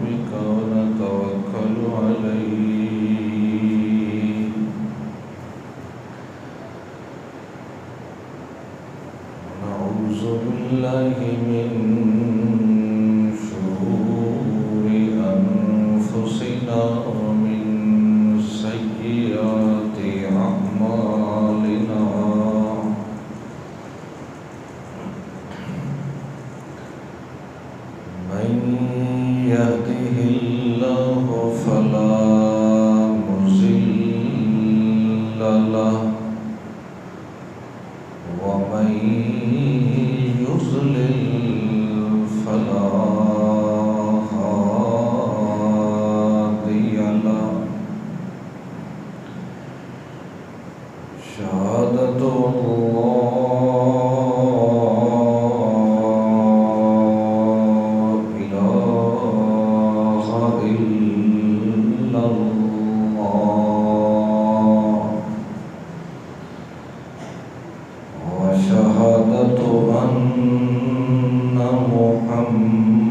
بك ونتوكل عليك ونعوذ بالله من شرور أنفسنا ومن سيئات أعمالنا من يهده الله فلا مضل له ومن يضلل فلا هادي له شهادة وشهادة أن محمدا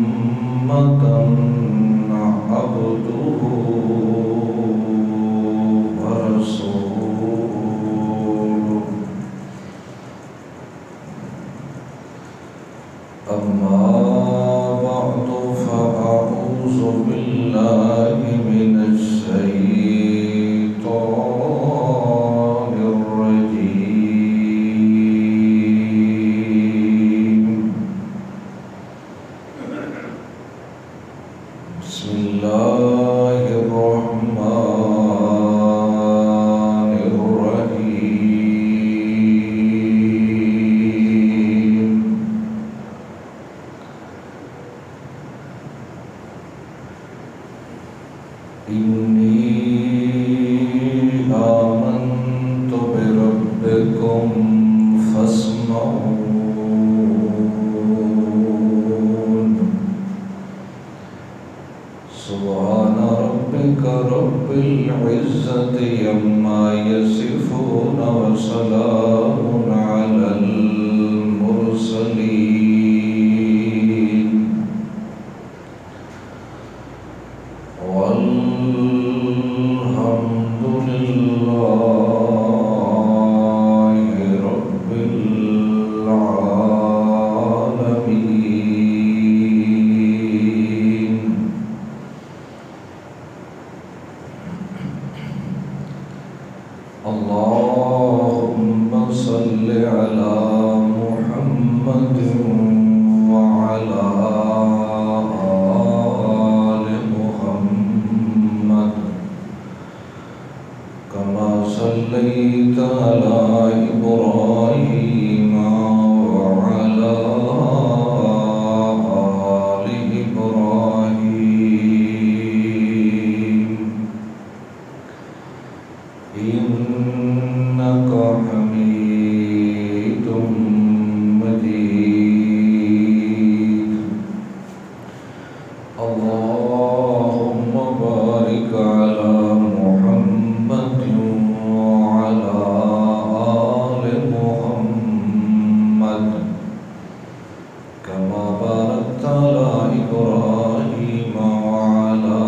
عبده ورسوله أما بعد فأعوذ بالله من الشيطان الرجيم بسم الله الرحمن الرحيم إني آمنت بربكم فاسمعون سبحان ربك رب العزة عما يصفون وسلام على المرسلين والحمد لله رب العالمين اللهم صل على محمد وعلى آل محمد كما صليت على إبراهيم وعلى آل إبراهيم إنك حميد مجيد اللهم بارك على محمد وعلى آل محمد كما باركت على إبراهيم وعلى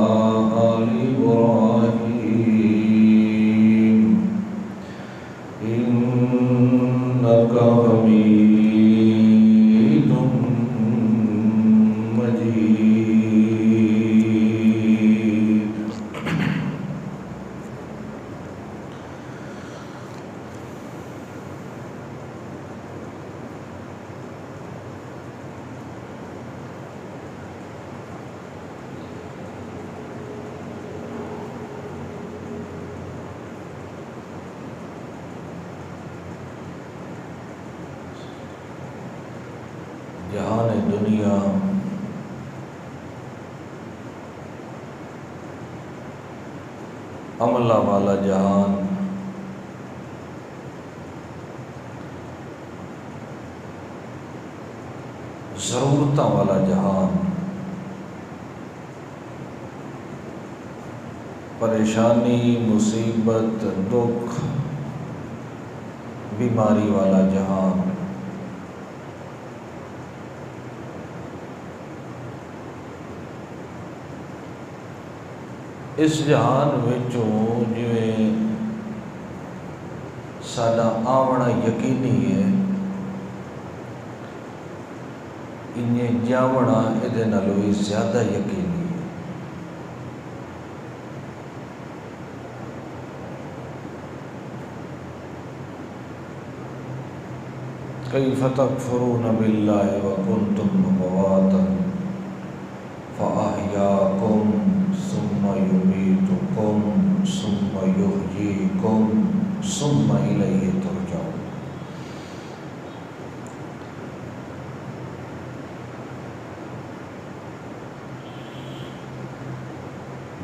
آل إبراهيم إنك حميد مجيد جہان دنیا عملہ والا جہان ضرورتاں والا جہان پریشانی مصیبت دکھ بیماری والا جہان اس جہان وچوں جویں ساڈا آونا یقینی ہے، انہیں جاونا یہ نالوں بھی زیادہ یقینی ہے۔ کیف تکفرون باللہ وکنتم امواتا فأحیاکم ثم یمیتکم ثم یحییکم ثم الیہ ترجعون۔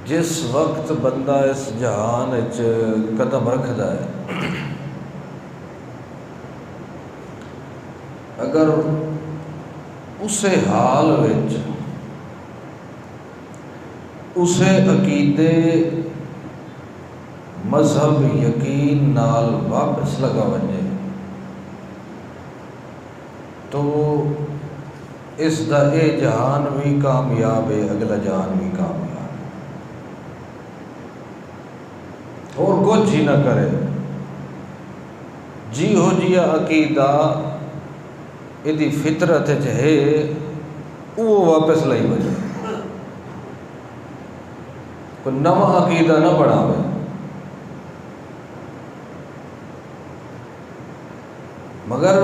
جس وقت بندہ اس جہان وچ قدم رکھدا ہے، اگر اسے حال وچ اسے عقیدے مذہب یقین نال واپس لگا وجے تو اس دا اے جہان بھی کامیاب ہے، اگلا جہان بھی کامیاب ہے، اور کچھ ہی نہ کرے جی ہو جیا عقیدہ یہ فطرت ہے وہ واپس لئی وجے، کوئی نواں عقیدہ نہ بناوے۔ مگر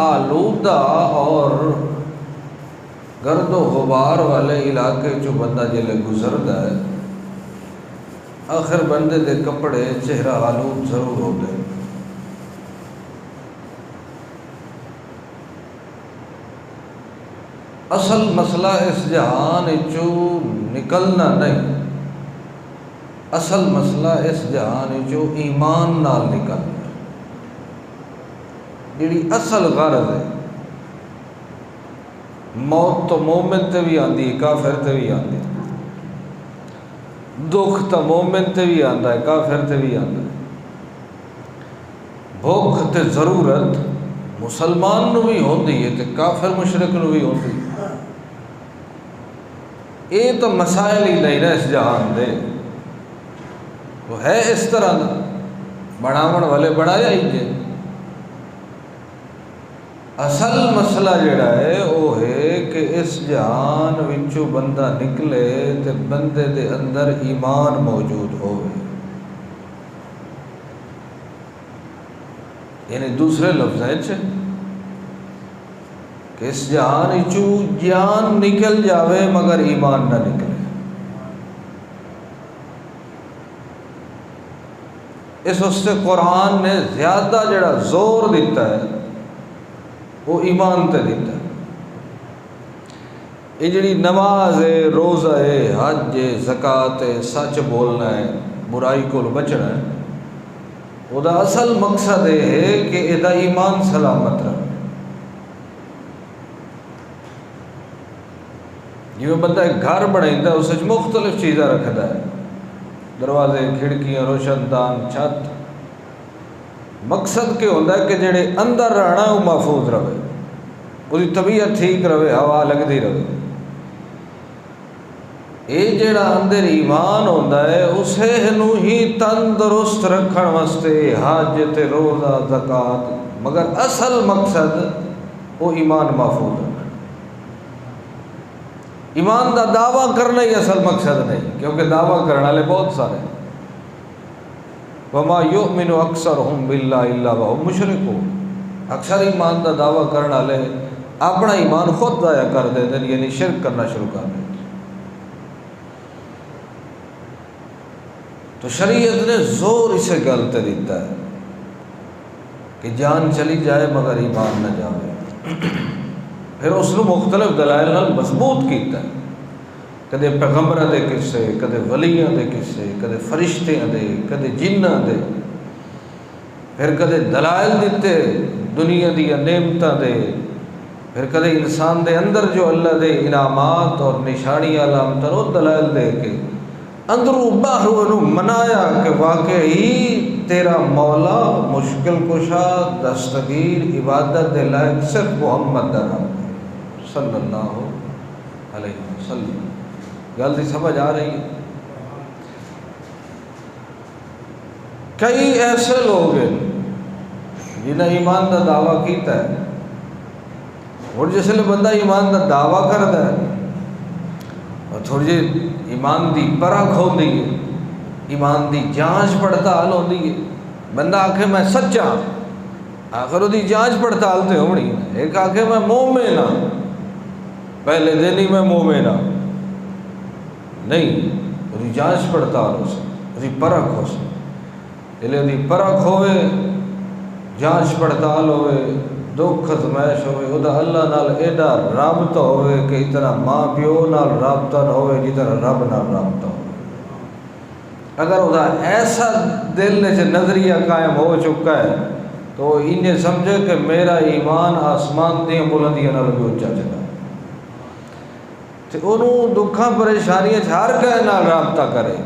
آلودہ اور گرد و غبار والے علاقے جو بندہ جلے گزردا ہے، آخر بندے دے کپڑے چہرہ آلود ضرور ہوتے ہیں۔ اصل مسئلہ اس جہان چو نکلنا نہیں، اصل مسئلہ اس جہان چو ایمان نال نکلنا، جیڑی اصل غرض ہے۔ موت تو مومن تے بھی آندی ہے، کافر تے بھی آندی ہے، دکھ تو مومن تے بھی آندا ہے، کافر تے بھی آندا ہے، بھوک تے ضرورت مسلمان نو بھی ہوندی ہے تے کافر مشرک نو بھی ہوندی ہے۔ یہ تو مسائل ہی نہیں نا اس جہان دے، وہ ہے اس طرح دا، بناون والے بنایا ہی جے۔ اصل مسئلہ جڑا ہے وہ ہے کہ اس جہان وچوں بندہ نکلے تے بندے دے اندر ایمان موجود ہوئے، یعنی دوسرے لفظ ہے کہ اس جہان وچوں جان نکل جاوے مگر ایمان نہ نکلے۔ اس واسطے قرآن نے زیادہ جڑا زور دیتا ہے وہ ایمان تے دیتا ہے۔ یہ جڑی نماز ہے، روزہ ہے، حج ہے، زکوٰۃ ہے، سچ بولنا ہے، برائی کو بچنا ہے، وہ دا اصل مقصد یہ ہے کہ یہ دا ایمان سلامت رہے۔ جی بندہ ایک گھر بنائیتا ہے، اس وچ مختلف چیزیں رکھتا ہے، دروازے، کھڑکیاں، روشن دان، چھت۔ مقصد کیا ہوتا ہے کہ جڑے اندر رہنا ہے وہ محفوظ رہے، وہی طبیعت ٹھیک رہے، ہوا لگتی رہے۔ یہ جڑا اندر ایمان ہوتا ہے اسے نو ہی تندرست رکھن واسطے حج تے روزہ زکوٰۃ، مگر اصل مقصد وہ ایمان محفوظ ہے۔ ایمان دا دعویٰ کرنا ہی اصل مقصد نہیں، کیونکہ دعویٰ کرنے والے بہت سارے، وما یؤمن اکثرهم باللہ الا وهم مشرکون، اکثر ایمان دا دعویٰ کرنے والے اپنا ایمان خود ضائع کر دیتے ہیں، یعنی شرک کرنا شروع کر دیتے ہیں۔ تو شریعت نے زور اسے گل تے دیتا ہے کہ جان چلی جائے مگر ایمان نہ جاوے۔ پھر اس نے مختلف دلائل نال مضبوط کیتا ہے، کدے پیغمبراں دے قصے، کدے ولیاں دے قصے، کدے فرشتیاں دے، کدے جناں دے، پھر کدے دلائل دیتے دنیا دی نعمتاں دے، پھر کدے انسان دے اندر جو اللہ دے انعامات اور نشانیاں علامتاں وہ دلائل دے کے اندروں باہروں انہوں منایا کہ واقعی تیرا مولا مشکل کشا دستگیر عبادت دے لائق صرف محمد دا نام صلی اللہ علیہ وسلم۔ گل دی سمجھ آ رہی ہے؟ کئی ایسے لوگ ہیں جنہیں ایمان کا دعویٰ کیتا ہے، اور جس لئے بندہ ایمان کا دعویٰ کرتا ہے اور تھوڑی جی ایمان دی پرکھ ہوتی ہے، ایمان دی جانچ پڑتال ہوتی ہے، بندہ آکھے میں سچا، آخر دی جانچ پڑتال تے ہونی ہے۔ ایک آکھے میں مومن ہاں، پہلے دن ہی میں مومن ہاں، نہیں، وہ جانچ پڑتال ہو سکتی، وہ پرکھ ہو سکتی، جلے وہ پرکھ ہوئے، جانچ پڑتال ہوئے، دکھ ازمائش ہوئے، وہ اللہ نال ایڈا رابطہ ہوئے کہ اتنا ماں پیو نال رابطہ نہ ہوئے جتنا رب نال رابطہ ہوئے۔ اگر وہ ایسا دل سے نظریہ قائم ہو چکا ہے تو انہیں سمجھے کہ میرا ایمان آسمان دیا بلندیاں نال بھی اونچا چلا، تو انہوں دکھاں پریشانیاں ہر کہے نال رابطہ کرے،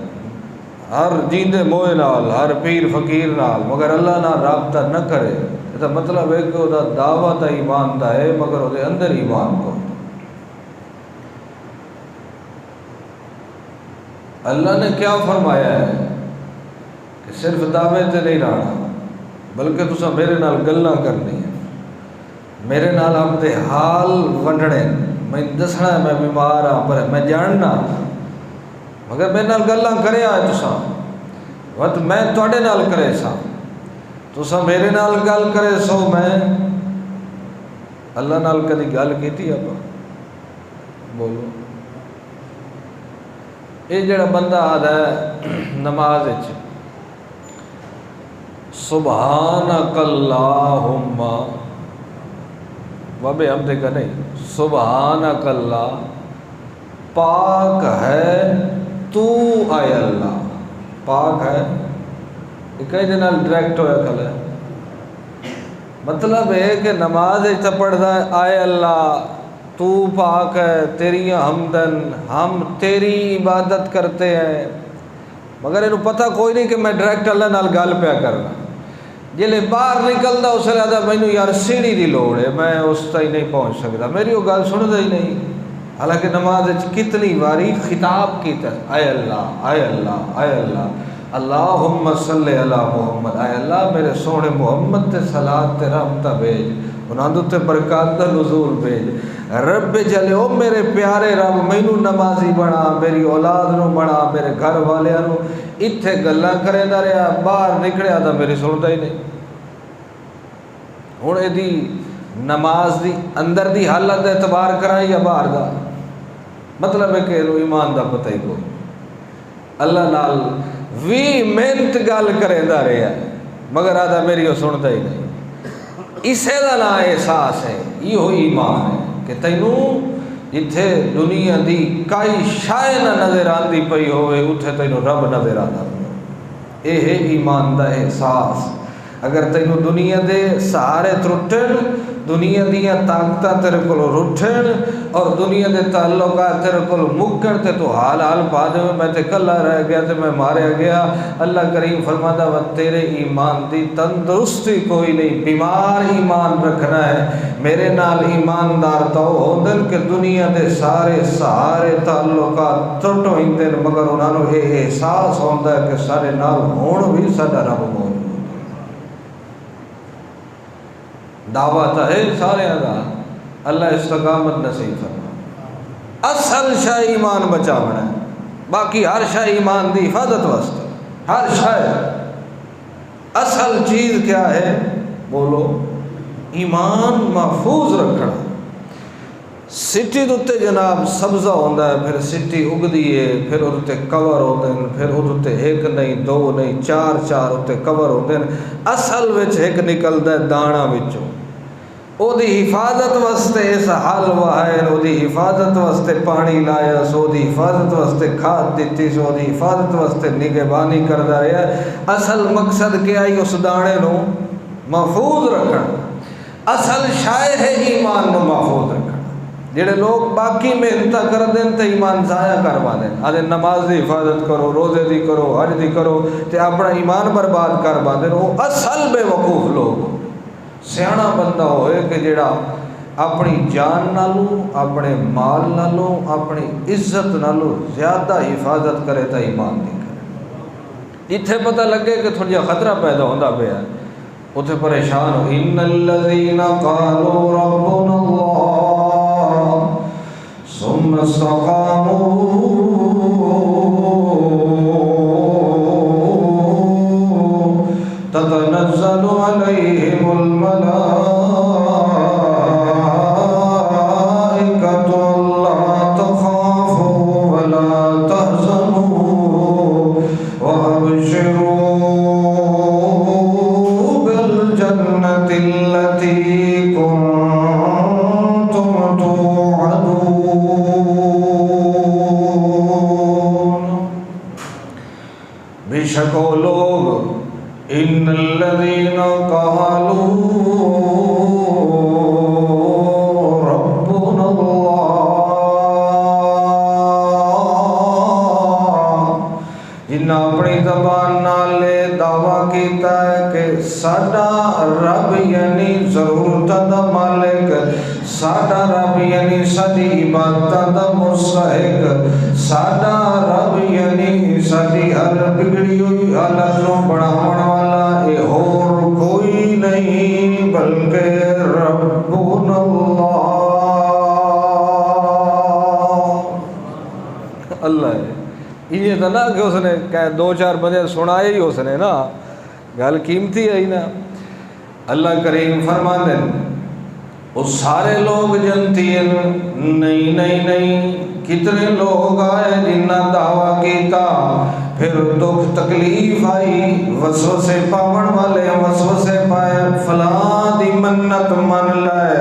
ہر جیندے موئے نال، ہر پیر فقیر نال، مگر اللہ نال رابطہ نہ کرے، یہ مطلب ہے کہ وہ دعویٰ تا ایمان دا ہے مگر وہ اندر ایمان کو۔ اللہ نے کیا فرمایا ہے کہ صرف دعوے تے نہیں رہنا بلکہ تساں میرے نال گلاں کرنی ہیں، میرے نال اپنے حال ونڈنے، میں دسنا ہے میں بیمار ہاں پر میں جاننا، مگر میرے نال گلاں کرے آئے تساں وقت میں تواڈے نال کرے سا، تساں میرے نال گل کرے سو میں اللہ نال کدی گل کیتی آپ بولو؟ یہ جڑا بندہ آدھا ہے نماز وچ سبحانک اللہم وبحمدک نہیں، سبحانک اللہ، پاک ہے تو اے اللہ، پاک ہے، یہ کئی دن ڈائریکٹ ہویا کھل ہے، مطلب ہے کہ نماز پڑھتا ہے آئے اللہ تو پاک ہے، تیری حمدن، ہم تیری عبادت کرتے ہیں، مگر انہوں پتہ کوئی نہیں کہ میں ڈائریکٹ اللہ نال گل پیا کرنا، جلے باہر نکلتا اسے لگتا مینوں یار سیڑھی دی لوڑ ہے، میں اس تک نہیں پہنچ سکتا، میری وہ گل سنتا ہی نہیں، حالانکہ نماز کتنی باری خطاب کیتا ہے اے اللہ اے اللہ اے اللہ، اللہم صلی علی محمد، اے اللہ میرے سونے محمد تے صلاۃ تے رحمتہ بھیج، انہاں دے تے برکات دا نزول بھیج، رب جلے او میرے پیارے رب مینوں نمازی بنا، میری اولاد نو بنا، میرے گھر والیاں نو، اتھے گلاں کرے نہ رہا، باہر نکلیا تو میری سنتا ہی نہیں۔ ہن دی نماز دی اندر دی حالت دا اعتبار کرائیں یا باہر دا؟ مطلب ہے کہ ایمان دا پتہ ہی کوئی، اللہ نال وی محنت گل کرے دا رہا مگر آدھا میری وہ سنتا ہی نہیں، اسے دا نا احساس ہے، یہ ایمان ہے کہ تینوں جتھے دنیا دی کئی شے نہ نظر آندی پئی ہوئے اتھے تینوں رب نظر آندا پیا، یہ ہے ایمان دا احساس۔ اگر تینوں دنیا دے سہارے ترٹن، دنیا دیاں طاقتاں تیرے کول رٹھن اور دنیا دے تعلقات تیرے کول مکن تے تو حال پا دے میں تے کلا رہ گیا تے میں ماریا گیا، اللہ کریم فرماتا ہے تیرے ایمان دی تندرستی کوئی نہیں، بیمار ایمان رکھنا ہے، میرے نال ایماندار تو ہوندن کہ دنیا دے سارے سہارے تعلقات ٹوٹ ہوندے مگر انہاں نوں یہ احساس ہوندا ہے کہ سارے نال ہون بھی ساڈا رب موجود، دعوت ہے سارے دا، اللہ استقامت نصیب فرما۔ اصل شے ایمان بچاونا ہے، باقی ہر شے ایمان دی حفاظت واسطے، ہر شے اصل چیز کیا ہے بولو؟ ایمان محفوظ رکھنا۔ سٹی دے جناب سبزہ ہوتا ہے، پھر سٹی اگدی ہے، پھر ادھے کور ہوتے ہیں، پھر ادھے ایک نہیں دو نہیں چار چار اتنے کور ہوتے ہیں، اصل وچ ایک نکلتا ہے دانا وچوں، او دی حفاظت واسطے اس حل وہائے، او دی حفاظت واسطے پانی لایا، سو دی حفاظت واسطے کھاد دیتی، سو دی حفاظت واسطے نگہبانی کردا رہا۔ اصل مقصد کیا ہے؟ اس دانے نو محفوظ رکھنا، اصل شے ہے ایمان نو محفوظ رکھنا۔ جڑے لوگ باقی محنت کر دیں تو ایمان ضائع کروا دیں، آدھے نماز دی حفاظت کرو، روزے دی کرو، حج دی کرو، تے اپنا ایمان برباد کروا دیں، وہ اصل بے وقوف لوگ۔ سیاںا بندہ ہوئے کہ جڑا اپنی جان نالوں، اپنے مال نالوں، اپنی عزت نالوں زیادہ حفاظت کرے تو ایمان دی کرے۔ اتنے پتہ لگے کہ تھوڑا خطرہ پیدا ہوتا پیا، اتنے پریشان ہو. ان الذین قالوا ربنا اللہ ثم استقاموا تتنزل علیہم الملائکۃ الا تخافوا ولا تحزنوا وابشروا بالجنة التي كنتم توعدون. بے شک وہ لوگ ان الذین قالوا ربنا اللہ، جنہاں اپنی زبان نال دعویٰ کیتا ہے کہ ساڈا رب یعنی ضرورتاں دا مالک، ساڈا رب یعنی ساری عبادتاں دا مستحق، ساڈا رب یعنی ساری ہر بگڑی ہوئی حالت نوں بڑھاون والا اے اور کوئی نہیں بلکہ ربنا اللہ ہے. یہ تو نہ کہ اس نے دو چار بندے سنائے ہی اس نے نا، گل قیمتی ہے نا. اللہ کریم فرماتے ہیں وہ سارے لوگ جنتی ہیں. نہیں نہیں نہیں، کتنے لوگ آئے جنہاں دعویٰ کیتا، پھر دکھ تکلیف آئی، وسوسے پاون والے وسوسے پائے، فلاں دی منت من لائے،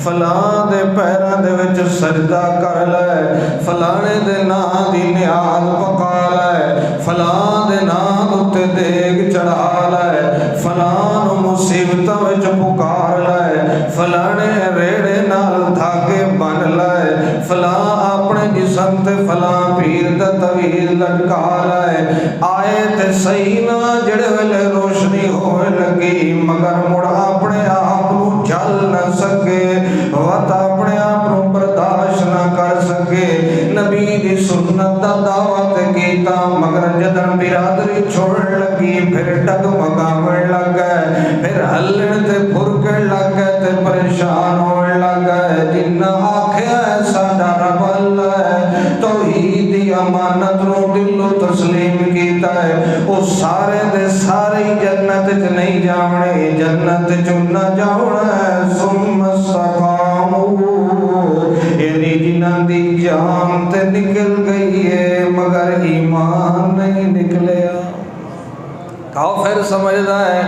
فلاں دے پیراں دے وچ سجدہ کر لائے، فلانے دے ناں دی نیاز پکا لائے، فلاں دے ناں تے دیگ چڑھا لائے، فلاں نو مصیبتاں وچ پکار لائے، فلانے ریڑے نال دھاگے بن لائے، فلاں اپنے جسم تے فلاں پیر دا طویل لٹکا لائے. آئے تے صحیح نہ جڑے ویلے روشنی ہوئے لگی، مگر مڑ اپنے آپ نو جل نہ سکے، وقت اپنے آپ نو برداشت نہ کر سکے. نبی دی سنت دا دعوت کیتا، مگر جدن برادری چھوڑن لگی، پھر ڈگمگاون لگ گئے، پھر ہلن تے پھرکن لگ گئے تے پریشان ہونے لگ گئے. جنہ آکھیا ہے ساڈا رب اللہ ہے، توحید دی امانت نو دل و تسلیم کیتا ہے، وہ سارے دے سارے جنت چ نہیں جاونے، جنت چ نہ جاونا ہے. ثم استقاموا، یعنی جنہاں دی جان تے نکل گئی ہے مگر ایمان نہیں نکلیا. کافر سمجھدا ہے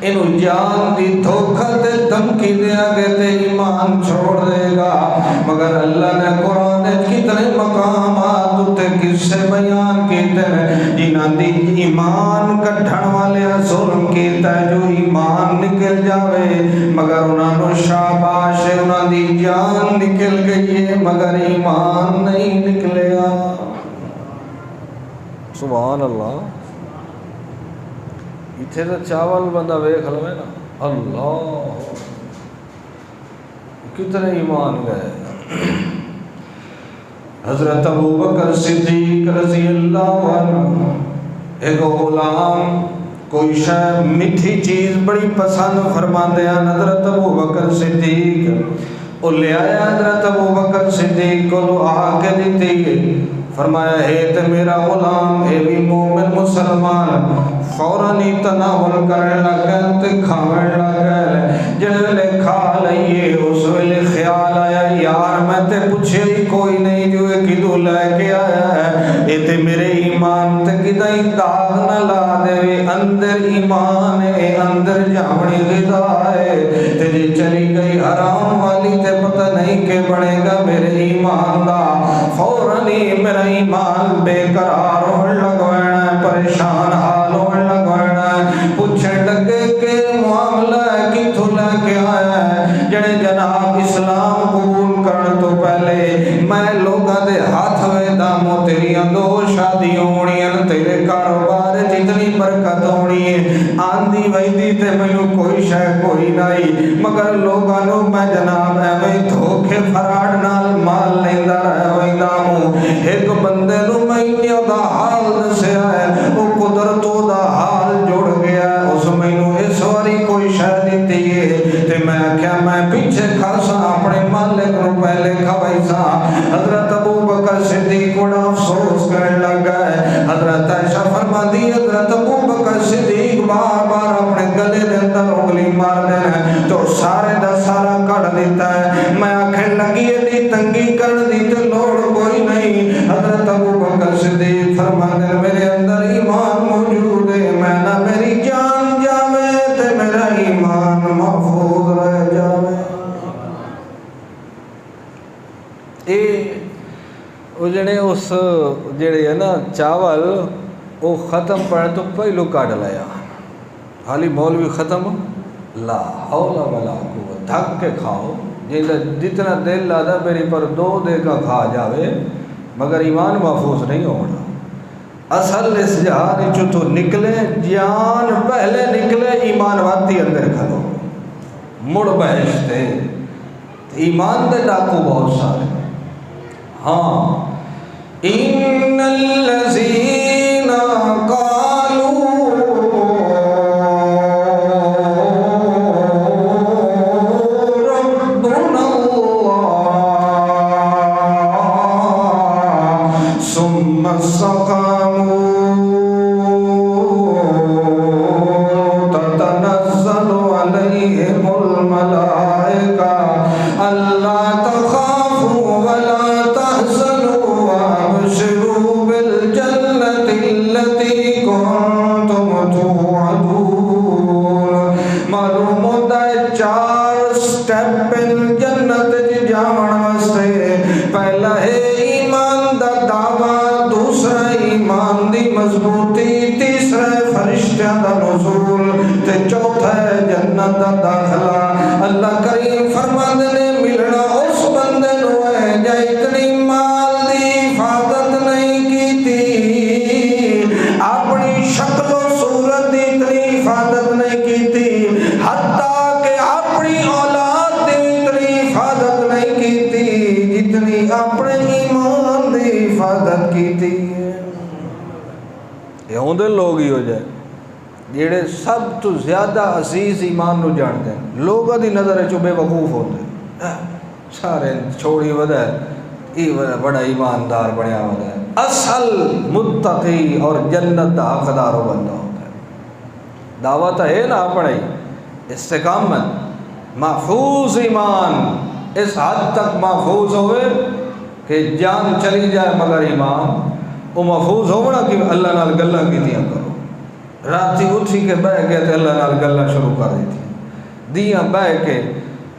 انہوں جان دی دھوکہ تے دھمکی دیا گے تے ایمان چھوڑ دے گا، مگر اللہ نے قرآن کتنے مقامات تے قصے بیان کیتے ہیں جنہاں دی ایمان کڈھن والے ظلم کیتا ہے، جو ایمان نکل جاوے مگر انہاں نو شاباش، انہاں دی جان نکل گئی ہے مگر ایمان نہیں نکلیا. سبحان اللہ. اتھے تو چاول بندہ ویکھ لوے نا، اللہ کتنے ایمان گئے. حضرت ابوبکر صدیق رضی اللہ عنہ ایک غلام کوئی شے میٹھی چیز بڑی پسند فرماندے ہیں. حضرت ابوبکر صدیق وہ لے آیا، حضرت ابوبکر صدیق کو آ کے دیتی، فرمایا ہے تے میرا غلام اے بھی مومن مسلمان. فوراً ہی تناول کرنے لگا تے کھاویں لگا. جڑے ویلے کھا لئیے اس ویلے خیال آیا یار میں تے پوچھے ہی کوئی نہیں جو یہ کدو لے کے آیا ہے، اے تے میرے ایمان تے کدہ ہی داغ نہ لا دے. اندر ایمان ہے، اندر جاونی غذا ہے، تے جی چلی گئی حرام والی تے پتہ نہیں کہ بڑھے گا میرے ایمان دا. فوراً ہی میرا ایمان بے قرار ہونے لگوانا ہے، پریشان حال ہونے لگوانا ہے. پوچھنے لگے کہ معاملہ ہے کتھوں لے کے آیا ہے. جڑے جناب اسلام قبول کرن تو پہلے میں لوگاں دے ہاتھ ویدا مو تیریاں دو شادی ہونی ہیں، تیرے کاروبار جتنی برکت ہونی ہے، آندھی ویدی تے مینوں کوئی شے کوئی نہیں، مگر لوگاں نو میں جناب ایویں دھوکے فراڈ نال مال لیندا رہ ویندا ہوں. ایک بندے نو میں دا حال دسیا ہے، وہ قدرت دا بڑا افسوس کرنے لگا ہے۔ حضرت عائشہ فرماتی حضرت ابوبکر صدیق بار بار اپنے گلے دے اندر انگلی مار دینا تو سارے دا سارا کٹ دیتا ہے۔ میں آکھن لگی دی تنگی کر دی تے لوڑ کوئی نہیں۔ حضرت ابوبکر صدیق فرماتے میرے اندر ایمان موجود ہے، میں نہ میری جان جاوے تے میرا ایمان محفوظ رہ جاوے۔ اے وہ جڑے اس جڑے ہے نا چاول وہ ختم پڑھنے تو پہلو کاٹ لیا، حالی مولوی ختم لا حول ولا قوت، تھک کے کھاؤ جتنا دل لادا میری پر 2 دے کا کھا جاوے مگر ایمان محفوظ نہیں ہونا۔ اصل اس جہان چو تو نکلے جان پہلے نکلے ایمان واتی اندر کھلو مڑ بہشتے ایمان دے ڈاکو بہت سارے۔ ہاں ان الذین قالوا ربنا اللہ ثم استقاموا تتنزل علیہم الملائکہ الا تخافوا ولا تحزنوا وابشروا بالجنة التي كنتم توعدون۔ معلوم ہوتا ہے 4 سٹیپ جنت جاون واسطے، پہلا ہے ایمان دا دعویٰ، دوسرا ایمان دی مضبوطی، تیسرا فرشتیاں دا نزول تے چوتھا ہے جنت دا داخلہ۔ اللہ کریم فرماندے نے ملنا اس بندے نو ہے جے اتنی مال دی حفاظت نہیں کیتی، اپنی شکل و صورت دی اتنی حفاظت نہیں کیتی، حتیٰ کہ اپنی اولاد دی اتنی حفاظت نہیں کیتی جتنی اپنے ایمان دی حفاظت کیتی ہے۔ یہ ہوندے لوگ ہی ہو جائے جیڑے سب تو زیادہ عزیز ایمان نو جانتے ہیں، لوگوں دی نظر چو بے وقوف ہوتے ہیں، سارے چھوڑی ودا ہے یہ بڑا ایماندار بنیا ودا ہے، اصل متقی اور جنت دا حقدار بندہ ہوتا ہے۔ دعوت ہے نا اپنے استقامت، محفوظ ایمان اس حد تک محفوظ ہوئے کہ جان چلی جائے مگر ایمان وہ محفوظ ہونا کہ اللہ نال گلاں کیتیاں کرو، راتی اٹھی کے بہ گئے تو اللہ نال گلاں شروع کر دی تھی دیاں بہ کے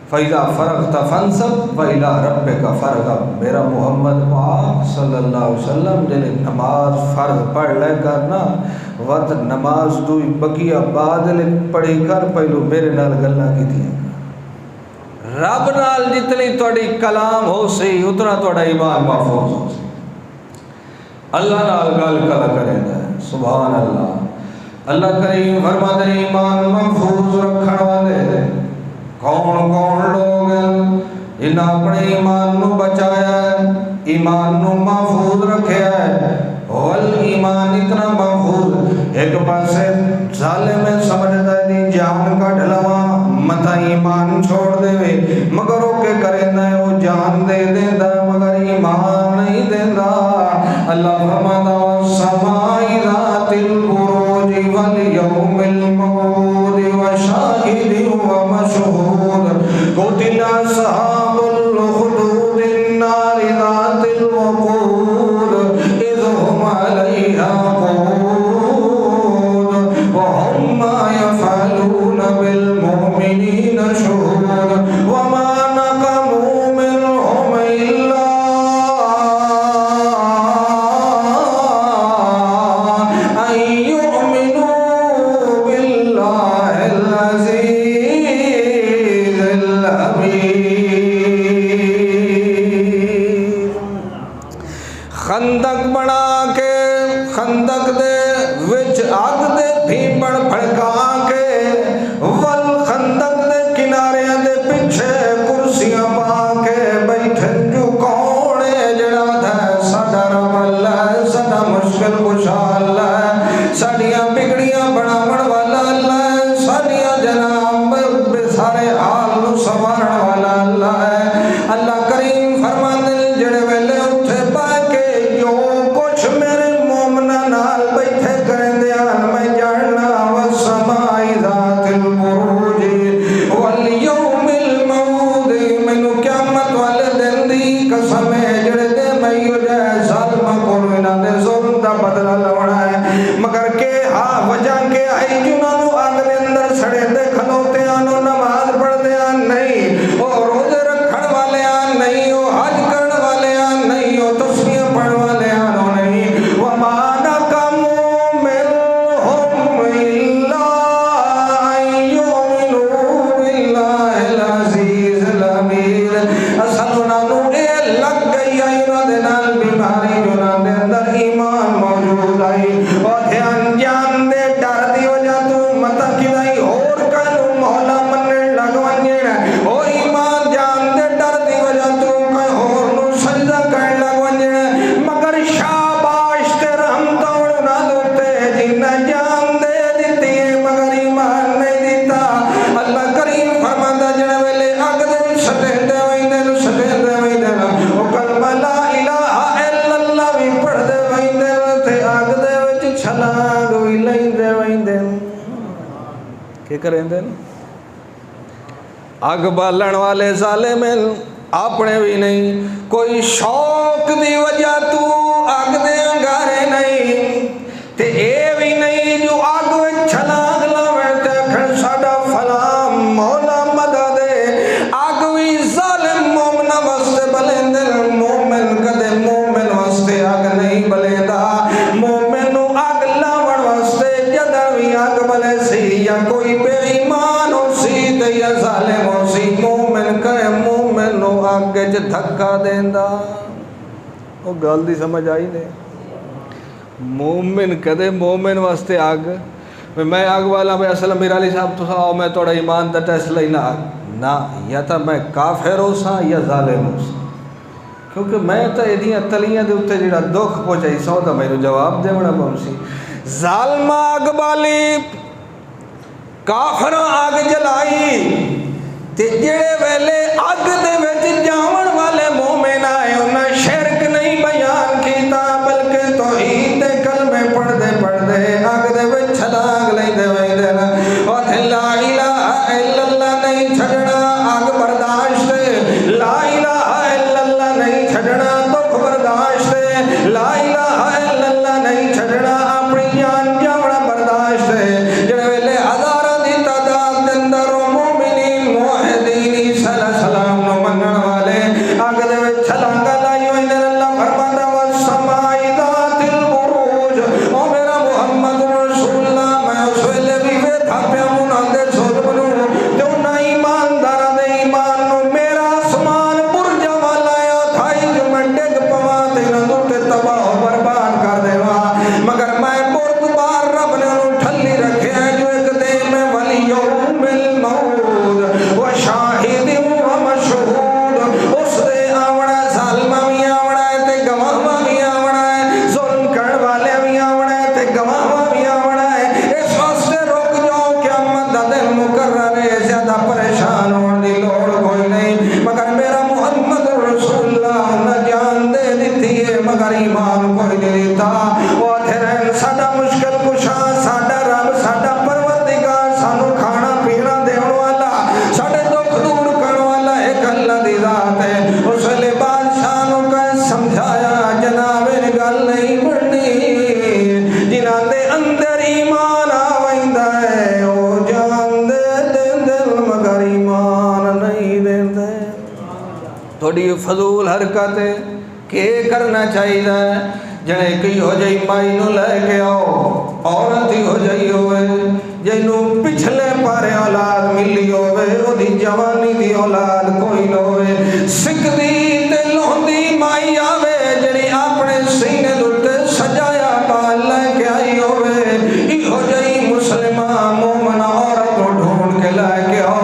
فَإِذَا فَرَغْتَ فَانْصَبْ وَإِلَىٰ رَبِّكَ فَارْغَب۔ میرا محمد پاک صلی اللہ علیہ وسلم جلے نماز فرض پڑھ لے کرنا وقت نماز دوئی بقیہ بعد لے پڑھی کر پہلو میرے نال گلاں کیتیاں کر۔ رب نال جتنی توڑی کلام ہو سی اتنا توڑا ایمان محفوظ ہو سی۔ اللہ نال گل کلا کریں گے سبحان اللہ۔ اللہ کریم فرماتے ہیں ایمان محفوظ رکھن والے کون کون لوگ ہیں جنہاں اپنے ایمان نو بچایا ہے، ایمان نو محفوظ رکھیا ہے۔ والایمان اتنا محفوظ ایک پاسے ظالم سمجھتا ہے دی جان کا ڈھلواں متا ایمان چھوڑ دے وے مگر وہ کے کرنا ہے وہ جان دے دینا مگر ایمان نہیں دینا۔ اللہ فرماتا والسماء ذات البروج والیوم الموعود وشاہد ومشہود قتل اصحاب الخدود النار ذات الوقود اذ هم علیہا قعود وهم ما يفعلون بالمؤمنین شہود وما نقموا منهم الا ان يؤمنوا باللہ العزیز الحمید۔ خندق بنا کے خندق دے وچ آگ دے بھیپڑ پھڑکا کے والخندق دے کنارے دے پیچھے کرسیاں پا کے بیٹھن جو کونے جڑا تھا ساڈا رب اللہ ساڈا مشکل کشا اللہ ساڈیاں بگڑیاں بناون والا اللہ ساڈیاں جناب سارے حال نو سنوارن والا اللہ ہے۔ اللہ کریم فرماندے جڑے ویلے اٹھے پا کے جو کہ کریں دیں اگ بالن والے ظالم اپنے بھی نہیں کوئی شوق دی وجہ تو اگ دے انگارے نہیں تے اے بھی نہیں جو اگ وچ چھلانگ لاویں تے کھڑ ساڈا فلاں مولا مدد اگ وی ظالم مومن واسطے بلیندے مومن کدے مومن واسطے اگ نہیں بلیندا مومن نو اگ لاون واسطے جدوں وی اگ بلے سی یا کوئی بے ایمان ہو سی تے یا ظالم ہو سی مومن کہے مومن نو اگ وچ دھکا دیندا او گل دی سمجھ آئی نے مومن کدے مومن واسطے اگ میں اگ والا میں اصل میرا علی صاحب تو آؤ میں تھوڑا ایمان دا ٹیسٹ لینا نہ یا تو میں کافر ہو سا یا ظالم ہو سا کیونکہ میں تو ایدیاں تلیاں دے اتے جڑا دکھ پہنچائی سو تو میرے جواب دے بڑا پہنچی ظالمہ اگ بالی کافر اگ جلائی تے جڑے ویلے اگ دے وچ جاون والے مومن آئے انہاں شرک نہیں بیان کیتا بلکہ توحید دے کلمے پڑھدے اگ دے وچ چھلانگ لیندے ویندے نا او لا الہ الا اللہ نہیں چھڈنا اگ برداشت لا الہ الا اللہ نہیں چھڈنا دکھ برداشت لا الہ الا اللہ نہیں چھڈنا اپنی جان جاونا برداشت جڑے ویلے ہزاراں دی تعداد دے اندر مومنین موحدین سلام نو منن والے اگ دے وچ چھلانگ لائی ہوئی نے اللہ فرماندا والسماء ذات البروج او میرا محمد رسول اللہ میں اس ویلے بھی ویکھا پیا انہاں دے ظلم نو تے انہاں ایمانداراں دے ایمان نو میرا آسمان برج والا آیا تھائی جو میں ڈگ پواں تے انہاں تے تباہ و برباد کر دیواں مگر میں بردبار رب نے انہوں ٹھلی رکھے ہیں جو ایک دے میں ولیوم الموت و شاہد و مشہود اس دے آوڑا ظالمہ بھی آوڑا ہے تے گواہمہ بھی آوڑا ہے ظلم کرن والے بھی آوڑا ہے تے گواہمہ بھی آوڑا ہے اس واسطے رک جاؤ قیامت دا دن مقرر ہے زیادہ پریشان ہونے دی لوڑ کوئی نہیں مگر میرا محمد رسول اللہ نہ جان دے دیتی ہے مگر ایمان کوئی نہیں دیتا وہ تھرین ساڈا مشکل کشا ساڈا رب ساڈا پروردگار سانو کھانا پینا دیون والا ساڈے دکھ دور کرن والا ایک اللہ دی ذات ہے اس ویلے بادشاہ نو کہ سمجھایا جناب یہ گل نہیں بننی جنہاں دے اندر ایمان آویندا ہے او جان دے دل مگر ایمان نہیں دیندے تھوڑی فضول حرکت ہے کہ کرنا چاہیے جنے کی ہو جائی مائی نو لے کے آؤ عورت ہی ہو جائی ہوئے جنوں پچھلے پارے اولاد ملی ہوئے او دی جوانی دی اولاد کوئی نہ ہوئے سکدی تے لوندی مائی آوے جڑی اپنے سینے دے سجایا پال لے کے آئی ہوئے ای ہو جائی مسلمہ مومن عورت کو ڈھونڈ کے لے کے آؤ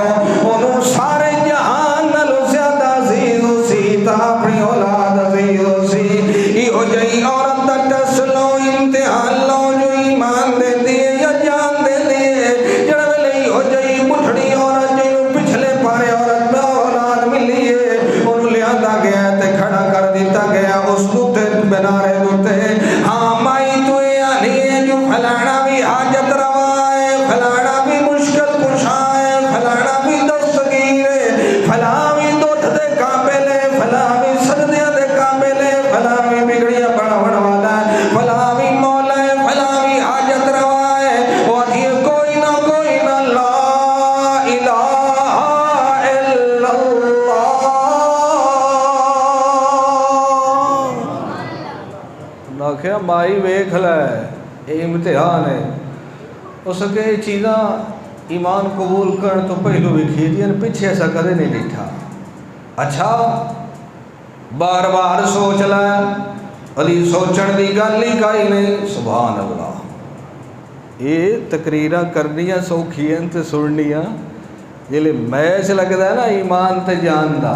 انہوں سارے جہان نالوں زیادہ عزیز ہو سی تا اپنی اولاد عزیز ہو سی ای ہو جائی عورت دا ٹیسٹ لو امتحان لو جو ایمان دے دیے یا جان دے دیے جڑا ویلے ای ہو جائی بٹھڑی عورت جنوں پچھلے پارے عورت میں اولاد ملی ہے انہوں لیاندا گیا تے کھڑا کر دیتا گیا اس دوتے بنارے دوتے ہاں مائی تو یہ آنی ہے جو پھلانا بھی حاجت روا ہے پھلانا بھی مشکل کشا ہے پھلانا بھی دستگیر ہے پھلانا بھی دودھ دے قابل ہے پھلانا بھی سجدیاں دے قابل ہے پھلانا بھی بگڑیاں بڑھاون والا ہے پھلانا بھی مولا ہے پھلانا بھی حاجت روا ہے اور یہ کوئی نہ لا الہ الا اللہ نہ کیا مائی ویکھ لے یہ امتحان ہے اس کے چیزاں ایمان قبول کرن تو پہلو بھی کھیدین پیچھے ایسا کدے نہیں ڈٹھا اچھا بار بار سوچ لے علی سوچن دی گل ہی کائی نہیں سبحان اللہ یہ تقریراں کرنیاں سوکھیاں تے سننیاں جلے میچ لگدا ہے نا ایمان تے جان دا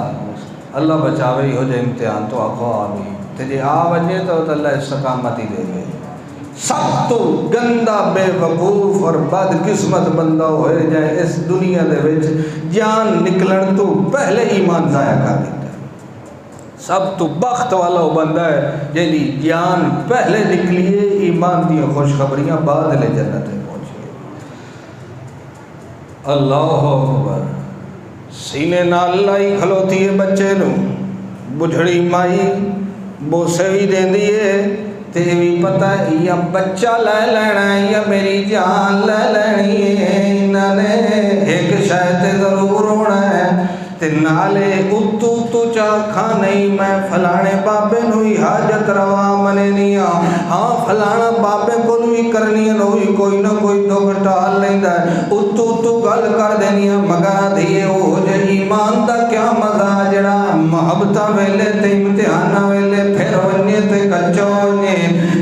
اللہ بچاوے ہو جائے امتحان تو آخو آمین تے جے آ وجے تو اللہ استقامت ہی دے گئے سب تو گندہ بے وقوف اور بد قسمت بندہ ہوئے جائے اس دنیا دے وچ جان نکلن تو پہلے ایمان ضائع کر دیتا ہے سب تو بخت والا وہ بندہ ہے جیدی جان پہلے نکلیے ایمان دی خوشخبریاں بعد لے جنت پہنچیے اللہ اکبر. سینے نال لائی کھلوتی ہے بچے نو, بجھڑی مائی بوسے بھی دیندی ہے تے بھی پتہ ہے یا بچہ لے لینا ہے یا میری جان لے لینی ہے. انہاں نے ایک شاید ضرور ہونا ہے تے نالے اتو تو چاکھا نہیں میں فلانے بابے نو ہی حاجت روا منینی ہاں فلانا بابے کو بھی کرنی ہے کوئی نہ کوئی دکھ ٹال لیندا ہے اتو تو گل کر دینی ہے مگر دھیے ہو جے ایمان دا کیا مزہ جڑا محبتاں ویلے تے امتحاناں ویلے پھر ونجے تے کچو ونجے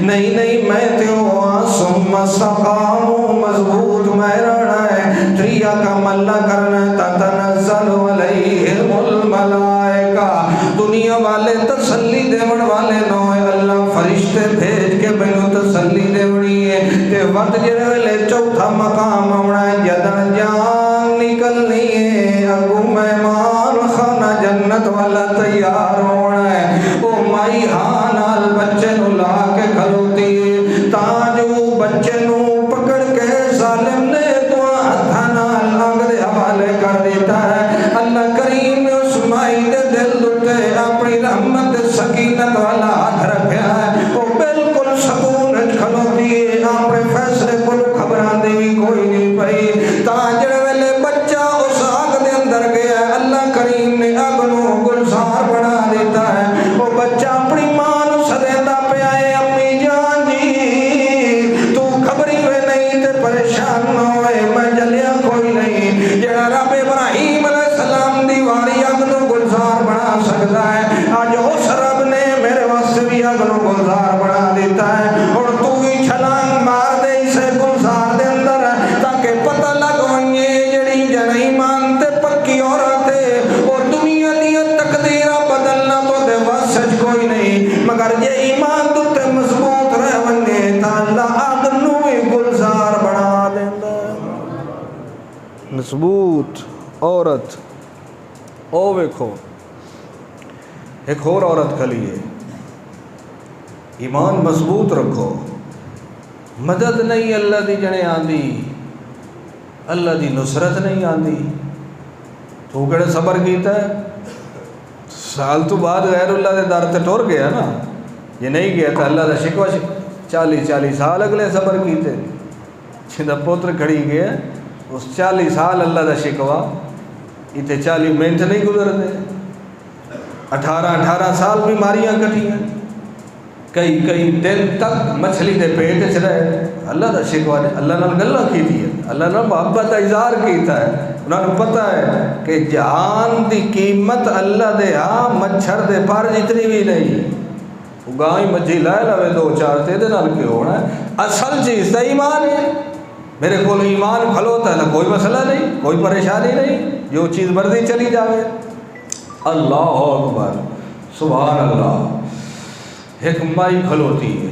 نہیں نہیں میں تے ہوا ثم استقاموا مضبوط میں رہنا ہے تریا کا ملہ کرنا تتنزل علیہم الملائکہ دنیا والے تسلی دیون والے نو اللہ فرشتے بھیج کے بینو تسلی دیونی ہے تے وقت جڑے ویلے چوتھا مقام ہونا ہے جدن جان نکلنی ہے اگو مہمان خانہ جنت والا تیار ہونا ہے او مائی ہاں نال بچے نو لا کے کھلوتی ہے تاں جو بچے نو پکڑ کے ظالم نے تو ہتھاں نال انگ دے حوالے کر دیتا ہے. اللہ کریم نے اس مائی دے دل تے اپنی رحمت سکینت والا ہاتھ رکھیا ہے وہ بالکل سکون کھلوتی ہے اپنے فیصلے کو خبراں دی بھی کوئی نہیں پئی تاں جڑے ویلے بچہ اس آگ دے اندر گیا ہے اللہ کریم نے اگ نو گلزار بنا دیتا ہے وہ بچہ اپنی ماں نو سدیندا پیا ہے امی جان جی تو خبری ہوئے نہیں تے پریشان نہ ہوئے میں جلیا کوئی نہیں جڑا رب ابراہیم علیہ السلام دی واری اگ نو گلزار بنا سکتا ہے آج اس رب نے میرے واسطے بھی اگ نو گلزار بنا دیتا ہے اور تو ہی چھلانگ مار دے اسے گلزار دے اندر تاکہ پتہ لگ ونجے جڑی جنہی مانتے پکی عورت ہے اور دنیا دیا تقدیرہ بدلنا تو دے واسج کوئی نہیں مگر یہ ایمان تو تے مضبوط رہ ونجے تا اللہ اگ نو گلزار بنا دیندہ. مضبوط عورت او ویکھو ایک اور عورت کھلی ہے ایمان مضبوط رکھو مدد نہیں اللہ دی جنے آندی اللہ دی نصرت نہیں آندی تو کڑے صبر کیتا ہے سال تو بعد غیر اللہ دے در تے ٹور گیا نا یہ نہیں گیا تھا اللہ دا شکوہ 40 سال اگلے صبر کیتے چھندا پوتر کھڑی گیا اس 40 سال اللہ دا شکوہ اتے 40 منٹ نہیں گزر دے 18 سال بیماریاں کٹیاں کئی دن تک مچھلی دے پیٹ چ رہے اللہ دا شکوہ نے اللہ نال گلاں کیتی ہے اللہ نال محبت کا اظہار کیتا ہے انہاں نوں پتہ ہے کہ جان دی قیمت اللہ دے ہاں مچھر دے پر جتنی بھی نہیں گائیں مجھی لائے لوے 2-4 تے دے نال کیوں ہونا ہے اصل چیز تے ایمان ہے میرے کو ایمان کھلوتا ہے کوئی مسئلہ نہیں کوئی پریشانی نہیں جو چیز مرضی چلی جاوے. اللہ اکبر سبحان اللہ. ایک مائی کھلوتی ہے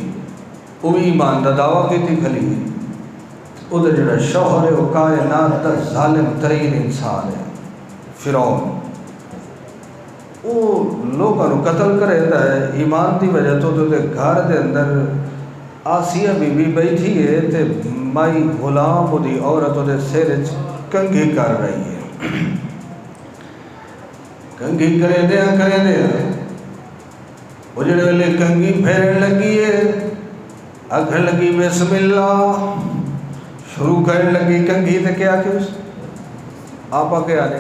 وہ بھی ایمان دا دعویٰ کیتی کھلی ہے ادھر جڑا شوہر ہے وہ کائنات دا ظالم ترین انسان ہے فرعون وہ لوگوں کو قتل کرے ہے ایمان دی وجہ تو دے گھر دے اندر آسیہ بی بی بیٹھی ہے تے مائی غلام وہ دی عورت دے سر کنگھی کر رہی ہے کنگھی کرے دیا وہ جڑے ویلے کنگھی پھیرن لگی ہے آکھن لگی بسم اللہ شروع کرنے لگی کنگھی تے کیا کہ اس آپا کے آنے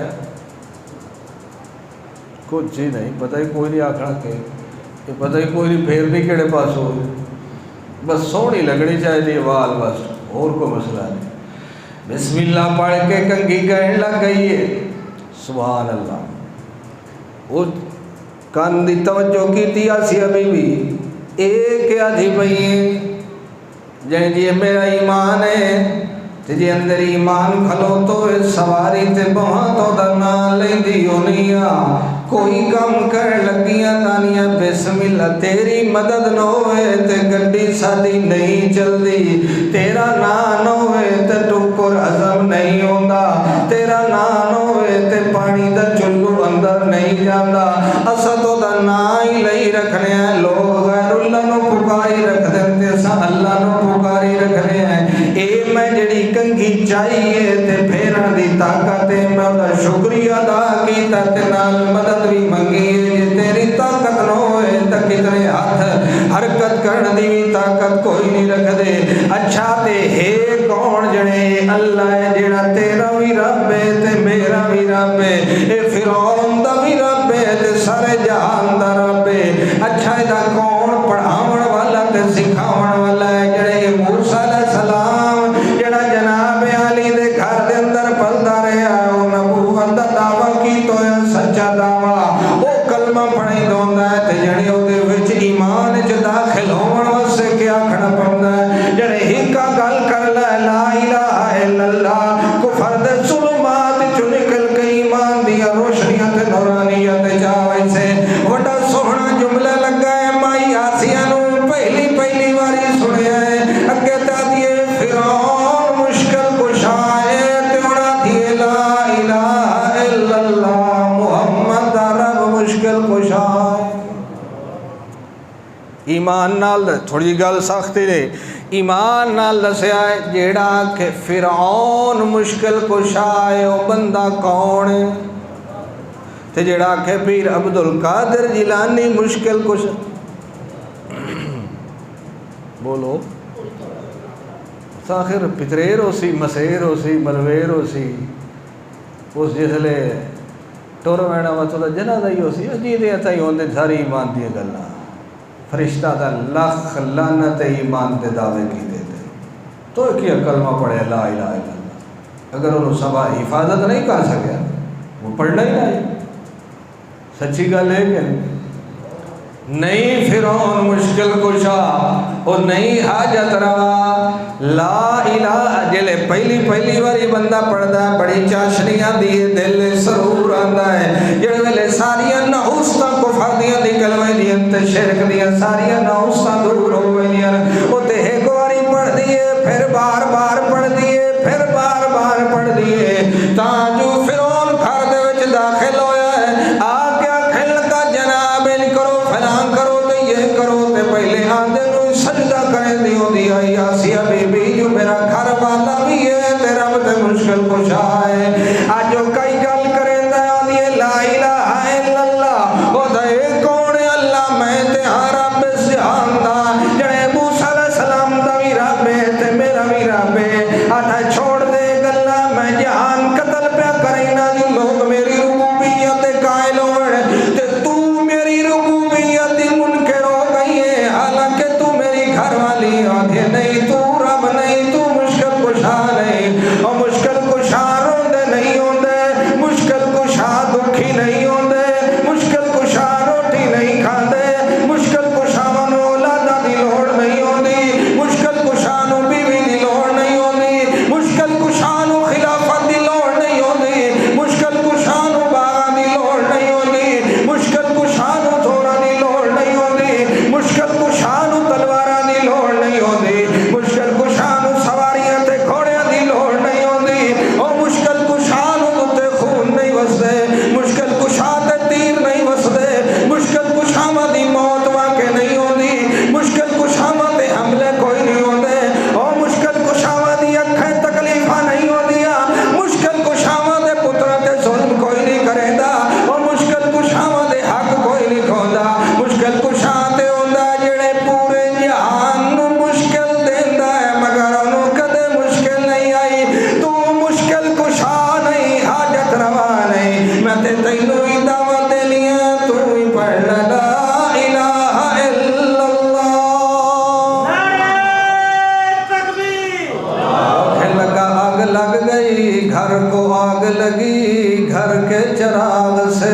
کچھ ہی نہیں پتہ ہی کوئی نہیں آکھنا کہ یہ پتہ ہی کوئی نہیں پھیرنی کیڑے پاس ہو بس سونی لگنی چاہے دی وال بس اور کو مسئلہ نہیں بسم اللہ پڑھ کے کنگھی کہنے لگ گئی ہے سبحان اللہ وہ کان دی توجہ کی تھی آسیہ بی بی ایک آدھی پہیے جائیں جی میرا ایمان ہے تجھے اندر ایمان کھلو تو سواری تے بہاں تو درنا لیں دی ہونیا کوئی کام کر لگیاں تانیاں بسم اللہ تیری مدد نہ ہوئے تے گڈی سادی نہیں چل دی تیرا نہ ہوئے تے ٹکر ہضم نہیں ہوندا تیرا نہ ہوئے تے پانی دا چلو اندر نہیں جاندا اسا تو دا نا ہی لئی رکھنے ہیں لوگ غیر اللہ نو پکاری رکھ دیندے سا اللہ نو پکاری رکھنے ہیں اے میں جڑی کنگھی چاہیے تے پھیرن دی طاقت ہے، میں دا شکریہ ادا کیتا تے نال مدد بھی منگی ہے، جے تیری طاقت نہ ہوئے تے کتنے ہاتھ حرکت کرن دی بھی طاقت کوئی نہیں رکھ دے۔ اچھا تے ہے کون جڑے اللہ ہے جڑا تیرا بھی رب ہے تے میرا بھی رب ہے، اے فرعون دا بھی رب ہے تے سارے جہان دا رب ہے۔ اچھا ادا کون پڑھاون والا تے سکھاون والا ہے، جڑے موسیٰ علیہ السلام جڑا جناب علی دے گھر دے اندر پلدا رہا، او نبوت دا دعویٰ کیتا ہے، سچا دعویٰ او کلمہ پڑھائی دوندا ہے تے جڑے او دے وچ ایمان وچ داخل ہون واسطے کیا کھڑا پوندا ہے، جڑے ہکا گل کر لا الہ الا اللہ کفر دے ظلمات چوں نکل کے ایمان دی روشنیاں تے نورانیت جاوے سے وڈا سوہنا جملہ لگا ہے، مائی آسیہ نو پہلی واری سنیا ہے، اگے تا دیے فرعون مشکل کشا ہے تے اڑا دیے لا الہ الا اللہ محمد رب مشکل کشا ہے۔ ایمان نال تھوڑی گل سختی نے، ایمان نال دسیا ہے جیڑا کہ فرعون مشکل کشا ہے او بندہ کون ہے، تے جیڑا کہ پیر عبد القادر جیلانی مشکل کشا بولو آخر پتریر ہو سی مسیر ہو سی ملویر ہو سی اس جسلے ٹور وینا مطلب جنازہ ہی ہو سی جی دے اتائی ہوندے ساری ایمان دی گلاں فرشتہ دا لکھ لعنت ایمان دے دعوے کی دیتے تو کیا کلمہ پڑھے لا الہ الا اللہ، اگر انہوں سبا حفاظت نہیں کر سکیا وہ پڑھنا ہی نہیں، سچی گل ہے کہ نہیں فرعون مشکل کشا اور نہیں حاجت روا لا الہ جلے پہلی واری بندہ پڑھدا ہے بڑی چاشنیاں دیئے دل سرور آندا ہے، جڑے ویلے ساریاں نحوستاں کفر دیاں دی کلمہ دیاں تے شرک دیاں ساریاں نحوستاں دور ہو گئیاں، او تے ایک واری پڑھ دیئے پھر بار بار پڑھ دیئے پھر بار بار پڑھ دیئے تاں جو فرعون گھر دے وچ داخل ہویا ہے آ کیا کھل کا جناب ان کرو فلان کرو تے یہ کرو تے پہلے آندے نو سجدہ کریں دیو دی آئی آسیہ بی بی جو میرا گھر والا بھی ہے تیرا تے مشکل کشا ہے، آجو کئی گل کریں دا آدھیے لا الہ الا اللہ او دے کون اللہ میں تے ہاں رب جہان دا جڑے موسیٰ علیہ السلام دا بھی رب ہے تے میرا بھی رب ہے، آدھا چھوڑ دے گلا میں جہان قتل پیا کرینا جو لوگ میری ربوبیت قائل ہوئے تے تو میری ربوبیت منکر ہو گئی ہے، حالانکہ تو میری گھر والی آدھے نہیں تو رب نہیں تو مشکل کشا نہیں، اور مشکل کشا روندے نہیں ہوندے، مشکل کشا دکھی نہیں ہوندے، مشکل کشا روٹی نہیں کھاندے، مشکل کشا منو اولادہ دی لوڑ نہیں ہوندی، مشکل کشا نو بیوی دی لوڑ نہیں ہوندی، مشکل کشا نو خلافت دی لوڑ نہیں ہوندی، مشکل کشا نو باغاں دی لوڑ نہیں ہوندی، مشکل کشا نو تھوڑا دی لوڑ نہیں ہوندی، مشکل کشا نو تلواراں دی لوڑ نہیں ہوندی، مشکل کشا نو سواریاں تے گھوڑیاں دی لوڑ نہیں ہوندی، او مشکل کشا نو تے خون نہیں وسدے، مشکل کشا تے تیر نہیں وسدے، مشکل کشا دی موت واقع نہیں ہوندی، مشکل کشا تے حملے کوئی نہیں ہوندے، او مشکل کشا دی اکھیں تکلیفاں نہیں ہوندیاں، مشکل کشا دے پتراں تے ظلم کوئی نہیں کریندا، او مشکل کشا دے حق کوئی نہیں کھوندا، مشکل کشا تے ہوندا جڑے پورے جہان نو مشکل دیندا ہے مگر انہوں کدے مشکل نہیں آئی، تو مشکل کشا نہیں حاجت روا نہیں، میں تے تینوں ہی دعوت دینی ہے تو ہی پڑھ لا الہ الا اللہ۔ لگا آگ لگ گئی گھر کو آگ لگی گھر کے چراغ سے،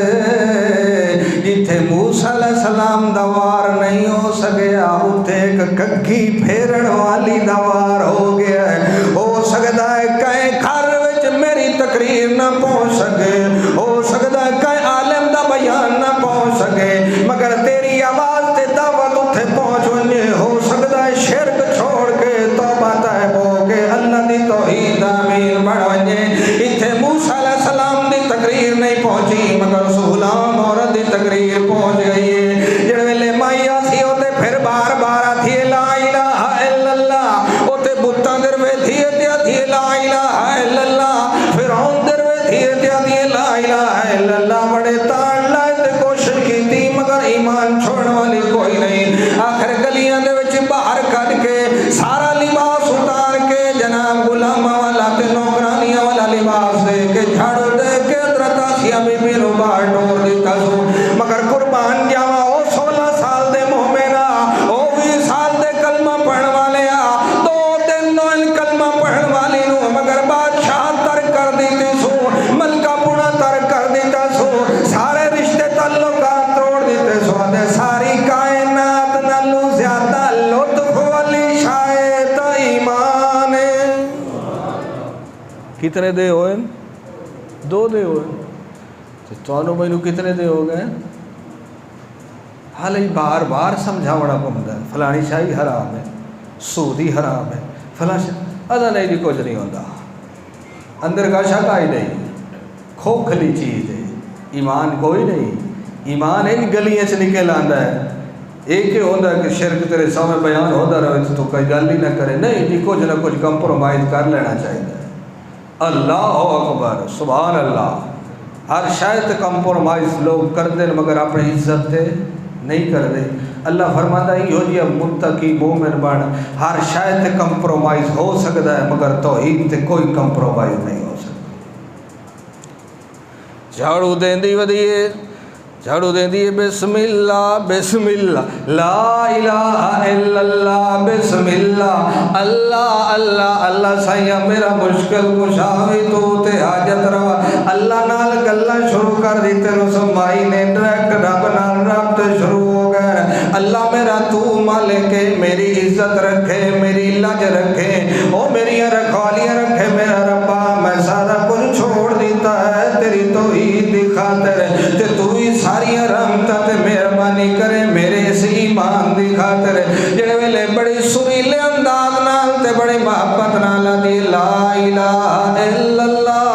جتھے موسیٰ علیہ السلام دوار نہیں ہو سکیا اتھے ایک کگھی پھیرن والی دوار ہو گیا ہے، ہو سکتا ہے کہیں گھر وچ میری تقریر نہ پہنچ سکے، ہو سکتا ہے کہیں عالم دا بیان نہ پہنچ سکے مگر تیری آواز تے دعوت اتھے پہنچ ونجے، ہو سکتا ہے شرک چھوڑ کے توبہ طائب ہو کے اللہ دی توحید آمین بڑھ ونجے، اتھے موسیٰ علیہ السلام دی تقریر نہیں پہنچی مگر اس غلام عورت دی تقریر پہنچ گئی ہے، جڑے ویلے مائی آسی ہوتے پھر بار بار آتھی لا الہ الا اللہ ہوتے بتاں در ویدھی تے آتھی لا الہ کتنے دے ہوئے؟ 2 دے ہوئے. تو مینوں کتنے دے ہو گئے؟ حالے بار بار سمجھاونا پوندا ہے فلانی شاہی حرام ہے، سود ہی حرام ہے، فلاں ادا نہیں جی کچھ نہیں ہوتا. اندر کا شک آئی نہیں، کھوکھلی چیز ہے. ایمان کوئی نہیں. ایمان ان گلیاں سے نکل آندا ہے. ایک ہی ہوتا ہے کہ شرک تیرے سامنے بیان ہوتا رہے تو کوئی گل ہی نہ کرے. نہیں جی کچھ نہ کچھ کمپرومائز کر لینا چاہیے. اللہ اکبر، سبحان اللہ. ہر شاید کمپرومائز لوگ کر دیں مگر اپنی عزت تے نہیں کر دے. اللہ فرماتا ہے یہ جی متقی مومن بن. ہر شاید کمپرومائز ہو سکتا ہے مگر توحید تے کوئی کمپرومائز نہیں ہو سکتا. جھاڑو دیندی ودیے، جھاڑو دیندی بسم اللہ بسم اللہ لا الہ الا اللہ بسم اللہ اللہ اللہ اللہ سائیا میرا مشکل کشاوی تو تے حاجت روا. اللہ نال گلاں شروع کر دی تینوں سمائی نے ڈائریکٹ رب نال رابطے شروع ہو گئے. اللہ میرا تو مالک میری عزت رکھے، میری لج رکھے، او میری رکھوالیاں رکھے میرا ربا. میں سارا کچھ چھوڑ دیتا ہے تیری توحید دی خاطر تے تو ہی ساری رحمتاں تے مہربانی کرے میرے اس ایمان دی خاطر. جڑے ویلے بڑی سریلے انداز نال تے بڑی محبت نال دی لا الہ الا اللہ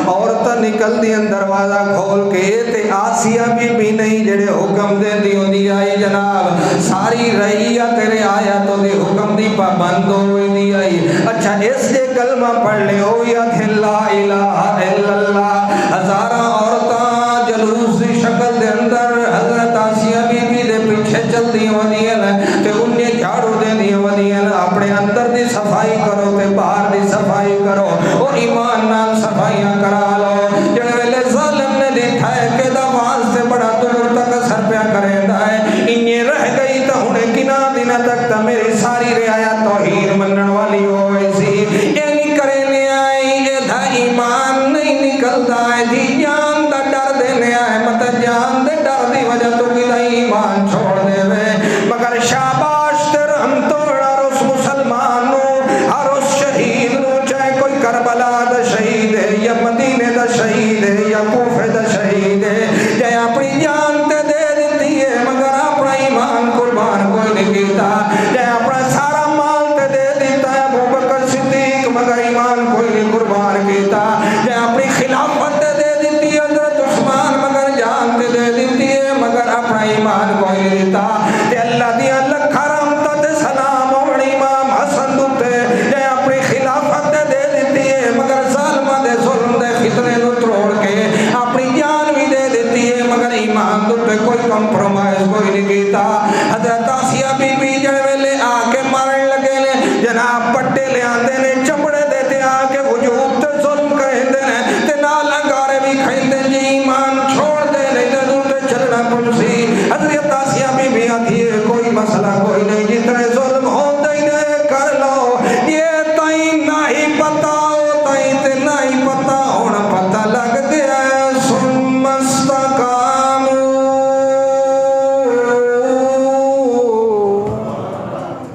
عورت نکل دی دروازہ کھول کے تے آسیہ بھی نہیں جڑے حکم دے دی ہوندی آئی جناب ساری رعیہ تیرے آیا تو دے حکم دی پابند ہوئی دی آئی. اچھا اس جے کلمہ پڑھ لے ہو یا تھے لا الہ الا اللہ. ہزاراں عورتاں جلوس دی شکل دے اندر حضرت آسیہ بی بی دے پیچھے چل دی ہوندیاں تے انہیں جھاڑو دے دی ہوندیاں. اپنے اندر دی صفائی کرو تے باہر دی صفائی کرو، او ایمان نال صفائیاں کرا لو. جڑے ویلے ظالم نے دیکھا ہے کہ دا واسطے بڑا دور تک اثر پیا کریندا ہے انہیں رہ گئی تو ہنے کنا دن تک تا میری ساری رعایا توحید منن والی ہوئی سی. یہ نہیں کرنے آئی یہ تھا ایمان نہیں نکلتا ہے دی جان دا ڈر دینے آئے مت جان دے ڈر دی وجہ تو کتا ایمان چھوڑ دے وے. مگر شاباش تے رحم توڑا روس مسلمان نو ہر اس شہید نو چاہے کوئی کربلا دا شہید ہے یا مدینے دا شہید ہے یا کوفے دا شہید ہے چاہے اپنی جان تے دے دیتی ہے مگر اپنا ایمان قربان کوئی نہیں کیتا. چاہے اپنا سارا مال تے دے دیتا ہے ابو بکر صدیق مگر ایمان کوئی نہیں قربان کیتا. چاہے اپنی خلافت تے دے دیتی ہے حضرت عثمان مگر جان تے دے دیتی ہے مگر اپنا ایمان کوئی نہیں دیتا. تے اللہ دیا لکھا رحمتہ تے سلام اور امام حسن دوتے چاہے اپنی خلافت تے دے دیتی ہے مگر ظالمہ دے ظلم دے فتنے نو توڑ کے اپنی جان بھی دے دیتی ہے مگر ایمان دوتے کوئی کمپرومائز کوئی نہیں کیتا. حضرت آسیہ بی بی جڑے ویلے آ کے مارن لگے نے جناب پٹے لے آندے نے چمڑے دیتے آ کے وجود تے ظلم کہندے نے تے نال انگارے بھی کھیندے جی ایمان چھوڑ دے نہیں تے دوتے چلنا پڑسی. حضرت آسیہ بی بی آتی ہے کوئی مسئلہ کوئی نہیں جتنے ظلم ہوندے ہی نے کر لو یہ تائیں نہیں پتا ہو تائیں تے نہیں پتا ہونا پتا لگ گیا ہے. ثم استقاموا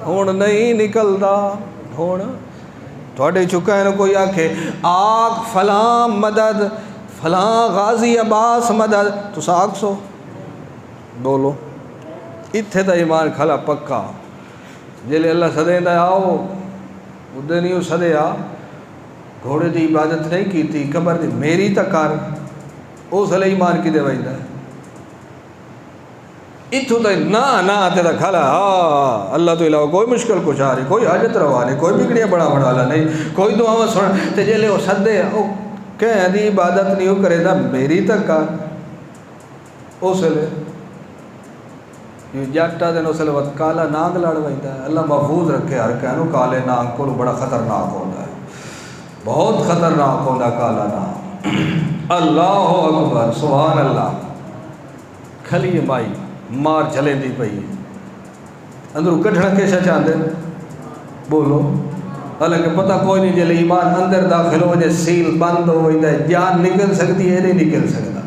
ہون نہیں نکلدا. ہون تھوڑے چکا ہے کوئی آکھے آگ فلاں مدد فلاں غازی عباس مدد تو آگ سو بولو اتھے دا ایمان کھلا پکا. جلے اللہ سدے دا آؤ ادھے نہیں سدے آ گھوڑے دی عبادت نہیں کی تھی قبر دی میری تکار اس لئے ایمان کی دے وائدہ ہے. اتھو تا نا تیرا کھلا ہاں اللہ تو علاوہ کوئی مشکل کچھ آ رہی کوئی حاجت روا نہیں کوئی بگڑیاں بڑا بڑا نہیں کوئی دعا سن تے جلے وہ سدے کہیں دی عبادت نہیں ہو کرے دا میری تکار اس لئے جاٹا دن اس وقت کالا نانگ لڑ وائدہ ہے. اللہ محفوظ رکھے ہر کہنو کالے نانگ کو بڑا خطرناک ہوتا ہے بہت خطرناک ہوتا کالا نانگ. اللہ اکبر سبحان اللہ. کھلی مائی مار جھلیں دی پئی اندروں کٹھنا کیسا چاہتے بولو حالانکہ پتہ کوئی نہیں جلے ایمان اندر داخل ہو جائے سیل بند ہو جائے جان نکل سکتی ہے نہیں نکل سکتا.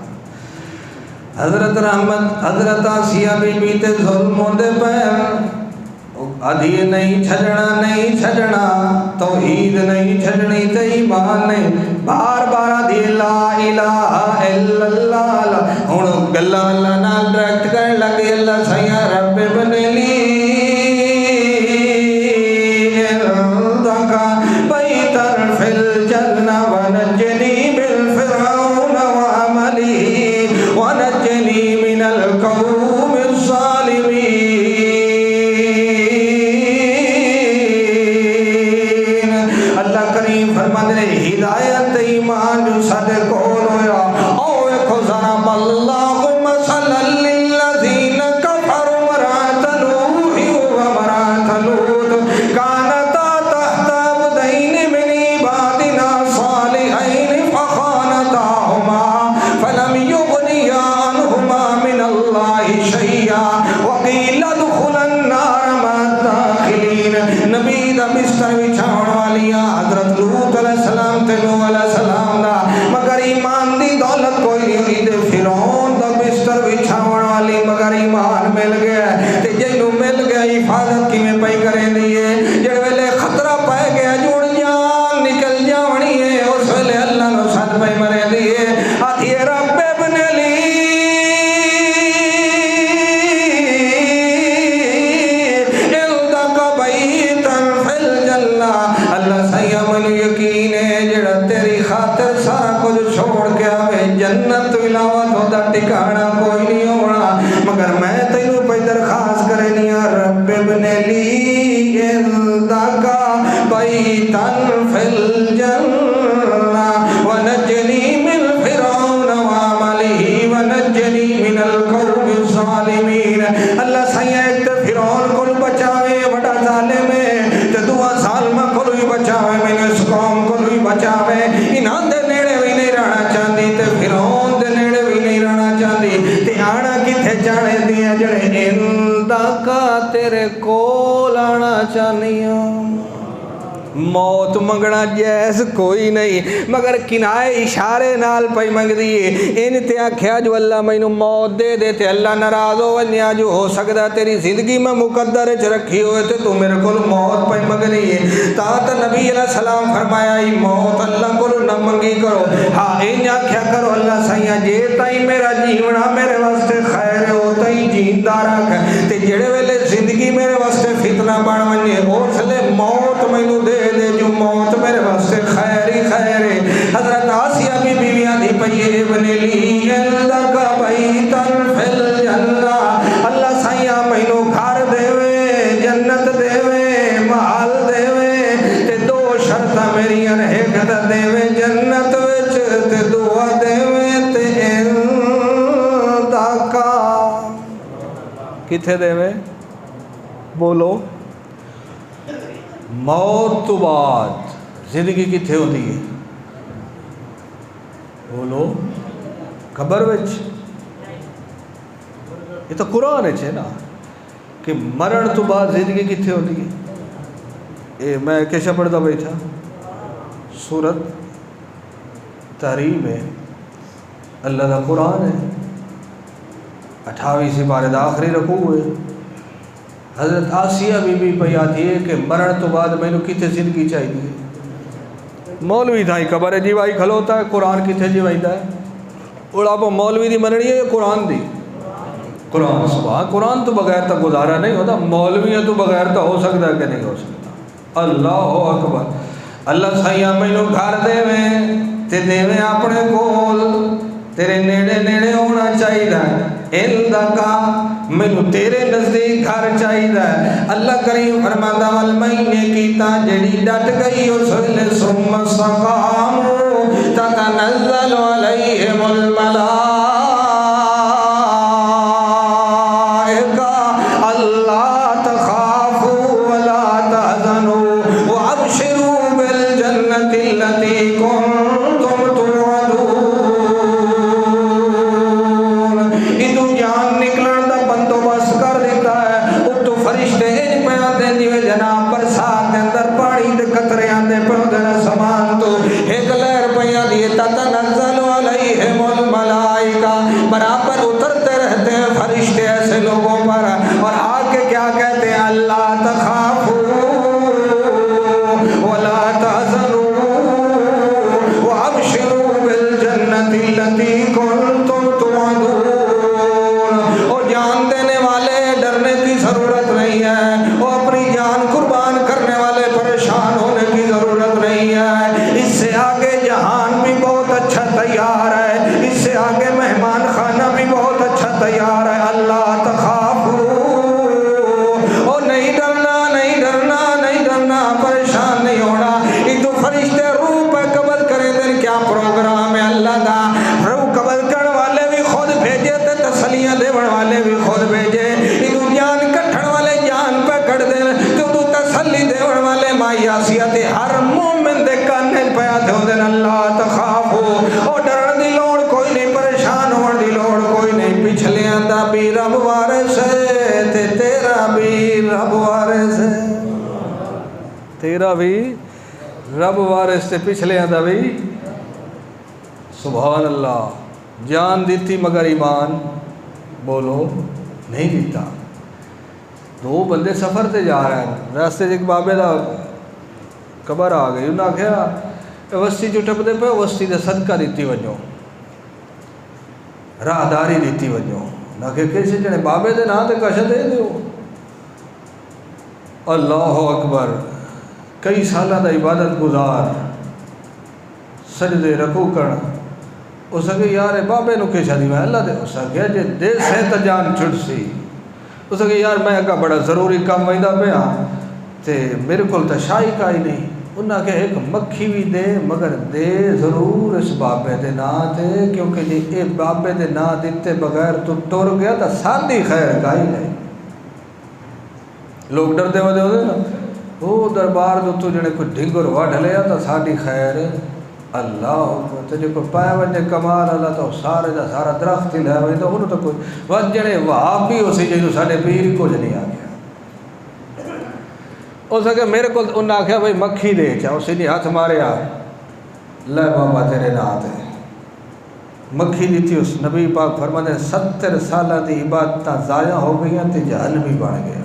حضرت رحمت حضرت آسیہ بی بی تے ظلم ہوندے پے ادھی نہیں چھڑنا توحید نہیں چھڑنی ایمان نہیں بار بار دی لا الہ الا اللہ ہن گلاں اللہ نال ڈائریکٹ کرن لگے اللہ سیا رب ابن لی بیتا فی الجنہ ونجنی من فرعون وعمله ونجنی من القوم الظالمین اللہ کریم فرماتے ہیں ہدایت ایمان جو سادے کول ہویا او ایک ضرب اللہ مثلا للذین کفروا امرأۃ نوح وامرأۃ لوط كانتا تحت عبدین من عبادنا صالحین فخانتاهما فلم يغنيا عنهما من الله شيئا وقيل ادخلا النار مع الداخلين نبی دا بستر بچھاؤن والیاں حضرت لوط علیہ السلام تے نوح علیہ السلام دا مگر ایمان دی دولت کوئی نہیں ہوئی تے فرعون دا بستر بچھاؤن والی مگر ایمان مل گیا تے جنوں مل گیا حفاظت کیویں پئی کریں دیے جڑ ویلے خطرہ پے گیا جڑ جان نکل جاونی ہے اس ویلے اللہ نو ساتھ پئی مرے دیے آتی رب ابن لی الدق بیتا فی الجنہ اللہ سیاں منو یقین ہے جڑا تیری خاطر سارا کچھ چھوڑ کے آوے جنت علاوہ تو دا ٹکانا کوئی نہیں ہونا مگر میں تینوں پہ درخواست کرے نہیں رب ابن لی الدق بیتا فی الجنہ ونجنی من فرعون وعمله ونجنی من القوم الظالمین اللہ سیاں ایک تے فرعون کو بچاوے بڑا ظالم ہے تے دعا ظالمہ کو بھی بچاوے میں اس قوم کو بھی بچاوے انہاں دے نیڑے بھی نہیں رہنا چاہتی تے فرعون دے نیڑے بھی نہیں رہنا چاہتی تے آنا کتھے جانے دیا جڑے اندکا تیرے کول آنا چاہنیاں موت منگنا جیس کوئی نہیں مگر کنائے اشارے نال پئی منگ دیئے ان تے آکھیا جو اللہ مینوں موت دے دے تے اللہ ناراض ہو ونیا جو ہو سکدا تیری زندگی میں مقدر وچ رکھی ہوئے تے تو میرے کول موت پئی منگنی ہے تا نبی علیہ السلام فرمایا ای موت اللہ کول نہ منگی کرو ہاں این آکھیا کرو اللہ سیاں جے تائیں میرا جیونا میرے واسطے خیر ہو تائیں جیندا رکھ تے جڑے ویلے زندگی میرے واسطے فتنہ بن ونجے اس لے موت مینوں دے جو موت میرے واسطے خیر ہی خیر ہے حضرت آسیہ کی بیویاں دی پئی ابن لی الدق بیتا فی الجنہ اللہ سیاں مینوں گھر دیوے جنت دیوے محل دیوے تے دو شرطاں میریاں ایک تے دیوے جنت وچ تے دعا دیوے تے الدق کتھے دیوے بولو موت تو بعد زندگی کتھے ہوتی ہے بولو خبر وچ یہ تو قرآن ہے نا کہ مرن تو بعد زندگی کتھے ہوتی ہے اے میں کیسا پڑھتا بیٹھا سورت تحریم ہے اللہ دا قرآن ہے 28 سپارے دا آخری رکوع ہے حضرت آسیہ بی بی پہ آتی ہے کہ مرن تو بعد میں نے کتنے زندگی چاہیے مولوی تھا ہی قبر ہے جیوائی کھلوتا ہے قرآن کتنے جیوائی دا ہے اوڑا پہ مولوی دی مننی ہے یا قرآن دی قرآن سبحان قرآن تو بغیر تا گزارا نہیں ہوتا مولوی تو بغیر تا ہو سکتا ہے کہ نہیں ہو سکتا اللہ اکبر اللہ سیاں میں نو گھر دے میں تے دے میں اپنے کول تیرے نیڑے نیڑے ہونا چاہیے الدقا مینوں تیرے نزدیک گھر چاہیے اللہ کریم فرماندا ول مہینے کیتا جڑی ڈٹ گئی اس ویلے ثم استقاموا تتنزل علیہم الملائکہ اللہ تخافوا ولا تحزنوا وابشروا بالجنۃ التي کنتم توعدون ادو جان نکلن دا بندوبست کر دیتا ہے اتو فرشتے اج پیا دے جویں جناب برسات دے اندر پانی دے قطرے آندے پودے دا سامان تو ایک لہر پیا دی تتنزل علیہم الملائکہ برابر اترتے رہتے ہیں فرشتے ایسے لوگوں پر اور آ کے کیا کہتے ہیں اللہ تخافوا ولا تحزنوا ناسیات ہر مومن دے کانے پیا تے ہوندے اللہ تخافو او ڈرن دی لوڑ کوئی نہیں پریشان ہون دی لوڑ کوئی نہیں پچھلیاں دا بھی رب وارث ہے تے تیرا بھی رب وارث ہے تیرا بھی رب وارث تے پچھلیاں دا بھی سبحان اللہ جان دیتی مگر ایمان بولو نہیں دیتا دو بندے سفر تے جا رہے ہیں راستے ایک بابے دا قبر آ گئی انہاں آخیا وسطی جو ٹپدے پہ وسطی دے صدقہ دیتی وجوں راہداری دیتی وجوں نہ کہ کسی جنے بابے دے نا تے کش دے دیو اللہ اکبر کئی سالہ دا عبادت گزار سجدے رکوع کرن اس اگے یار بابے نو کیسا دی میں اللہ دے اس اگے جے دے سے تا جان چھڑ سی اس اگے یار میں اگا بڑا ضروری کام ویندا پیا تے میرے کول تا شاہی کا ہی نہیں انہاں کہ ایک مکھی بھی دے مگر دے ضرور اس بابے دے نا تے کیونکہ جے اے بابے دے نا دیتے بغیر تو ٹر گیا تا سادی خیر کا ہی نہیں لوگ ڈردے ودے ہوتے نا وہ دربار دو تو جنے کوئی ڈھنگر وڈ لیا تا ساڈی خیر اللہ تے جو کوئی پائے وجے کمال اللہ تو سارے دا سارا درخت ہی لے وے تو انہوں تو کوئی وج جنے وہاب بھی ہو سی جنوں ساڈے پیر کچھ نہیں آ گیا اس کہ میرے کو انہاں آخیا بھائی مکھی دے چا اسی نے ہاتھ ماریا لے بابا تیرے نام تے مکھی دیتی اس نبی پاک فرماتے 70 سالہ دی عبادتاں ضائع ہو گئیاں تے جہنمی بن گیا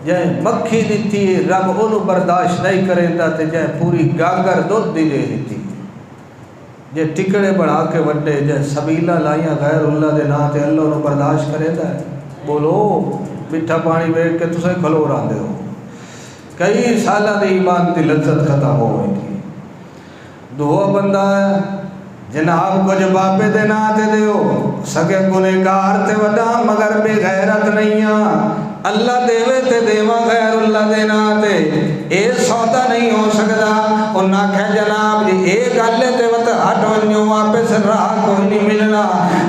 جائے مکھی دیتی رب انہوں برداشت نہیں کریں دا تے جائے پوری گاگر دودھ دی دے دیتی جائے ٹکڑے بڑھا کے وڈے جائے سبیلہ لائیاں غیر اللہ دے نا تے اللہ انہوں برداشت کریں دا ہے بولو مٹھا پانی بیٹھ کے تسے کھلو راندے ہو کئی سالہ دے ایمان دی لذت ختم ہو گئی تھی دو بندہ ہے جناب کو جو باپے دے نا تے دیو سکے گنہگار تے وڈا مگر بے غیرت نہیں اللہ دیوے تے دیوا غیر اللہ دے نا تے اے سودا نہیں ہو سکدا انہاں کہ جناب جی اے گل تے وت ہٹ ونجو واپس راہ کوئی نہیں ملنا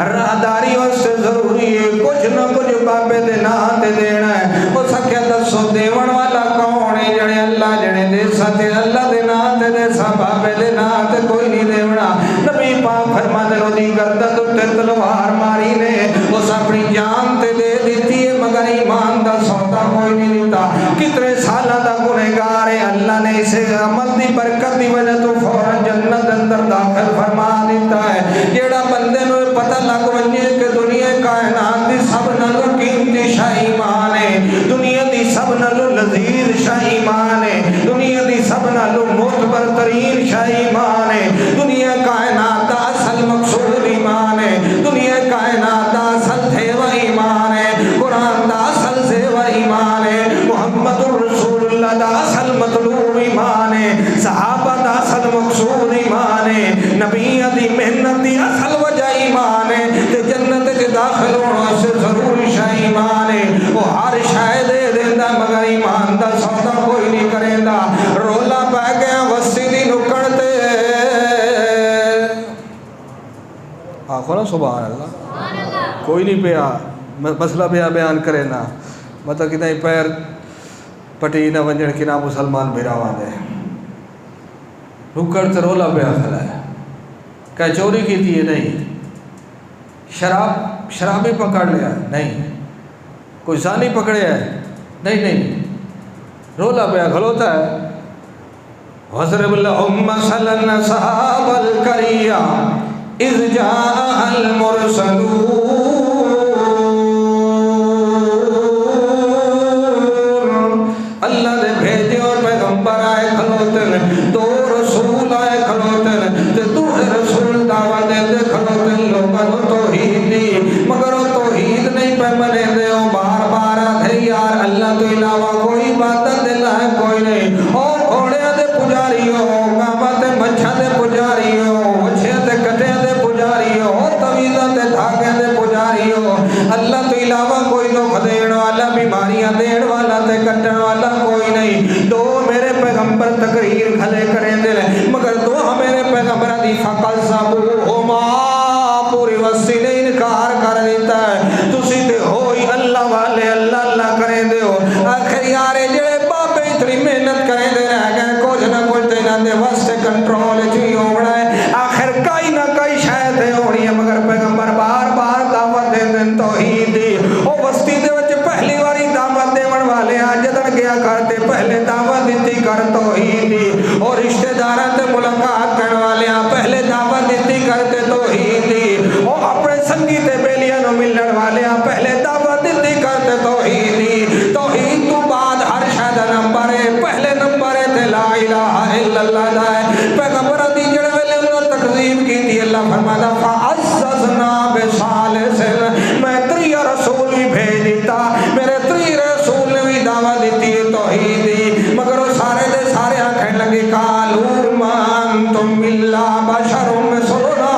راہداری اس سے ضروری ہے کچھ نہ کچھ باپے دے نا تے دینا ہے او سکے دسو دیون والا کون ہے جڑے اللہ جڑے دے ستے اللہ دے نا تے دے سا باپے دے نا تے کوئی نہیں دیونا نبی پاک فرماتے رو دی گردن تے تلوار ماری نے اس اپنی جان تے دے دیتی ہے مگر ایمان دا سودا کوئی نہیں دیتا کتنے سالہ دا گنہگار ہے اللہ نے اسے عمل دی برکت دی وجہ تو فوراً جنت اندر داخل فرما دیتا ہے جیڑا بندے نو پتہ لگ ونجے کہ دنیا کائنات دی سب نالو قیمتی شاہ ایمان ہے دنیا دی سب نالو لذیذ شاہ ایمان ہے دنیا دی سب نالو معتبر ترین شاہ ایمان ہے دنیا کائنات دا اصل مقصود ایمان ہے دنیا کائنات دا اصل تھیوہ ایمان ہے قرآن دا اصل سیوہ ایمان ہے محمد الرسول اللہ دا اصل مطلوب ایمان ہے صحابہ دا اصل مقصود ایمان ہے نبی دی محنت دی اصل وجہ ایمان ہے تے جنت کے داخل ہونا سے ضروری شاہ ایمان ہے وہ ہر شاہ دے دیندہ مگر ایمان دا سودا کوئی نہیں کریندہ رولا پہ گیا وسی دی نکڑتے آخو نا سبحان اللہ کوئی نہیں پیا مسئلہ پیا بیان کرے نا مطلب کتنے پیر پٹی نہ ونجن کی نا مسلمان بھیراوان دے رکڑ تے رولا پیا کھلا ہے کہ چوری کی تھی نہیں شرابی پکڑ لیا نہیں کوئی زانی پکڑے ہے نہیں رولا پیا کھلوتا ہے وَضْرِبْ لَهُمْ مَثَلًا أَصْحَابَ الْقَرْيَةِ إِذْ جَاءَهَا الْمُرْسَلُونَ اللہ نے بھیجے اور پیغمبر آئے کھلوتن دو رسول آئے کھلوتن تے دو رسول دعوت دے کھلوتن لوگوں توحید دی مگر وہ توحید نہیں پہ منے دے وہ بار بار آدھے یار اللہ تو علاوہ کوئی عبادت دلا ہے کوئی نہیں اور گھوڑے دے پجاری ہو کعبہ تے مچھا دے پجاری ہو وچھے تے کٹے دے پجاری ہو طویلہ تے دھاگے دے پجاری ہو اللہ تو علاوہ کوئی دکھ دین والا بیماریاں دین والا تے کٹن والا کوئی نہیں دو میرے پیغمبر تقریر کھلے کریں دے مگر دو میرے پیغمبر دی فقل سابوہما پوری وسی نے انکار کر دیتا ہے تسی تے ہوئی اللہ والے اللہ اللہ کریں دے ہو آخر یارے جڑے باپے اتنی محنت کریں دے لگیا کرتے پہلے دعوت دیتی کر توحید دی، اور رشتہ داراں تے ملاقات کرن والیاں پہلے دعوت دیتی کرتے توحید دی، اور اپنے سنگی تے بیلیاں نو ملن والیاں پہلے دعوت دیتی کرتے توحید دی۔ توحید تو بعد ہر شے دا نمبر ہے، پہلے نمبر ہے تے لا الہ الا اللہ دا ہے۔ پیغمبر دی جڑے ویلے انہاں تکذیب کیتی، اللہ فرماتا فَعَزَّزْنَا بِصَالِحٍ، میں 3 رسول بھی بھیج دیتا، میرے 3 رسول نے بھی دعوت دیتی ہے توحید دی، مگر وہ سارے دے سارے آنکھیں لگے قالوا ما انتم الا بشر مثلنا،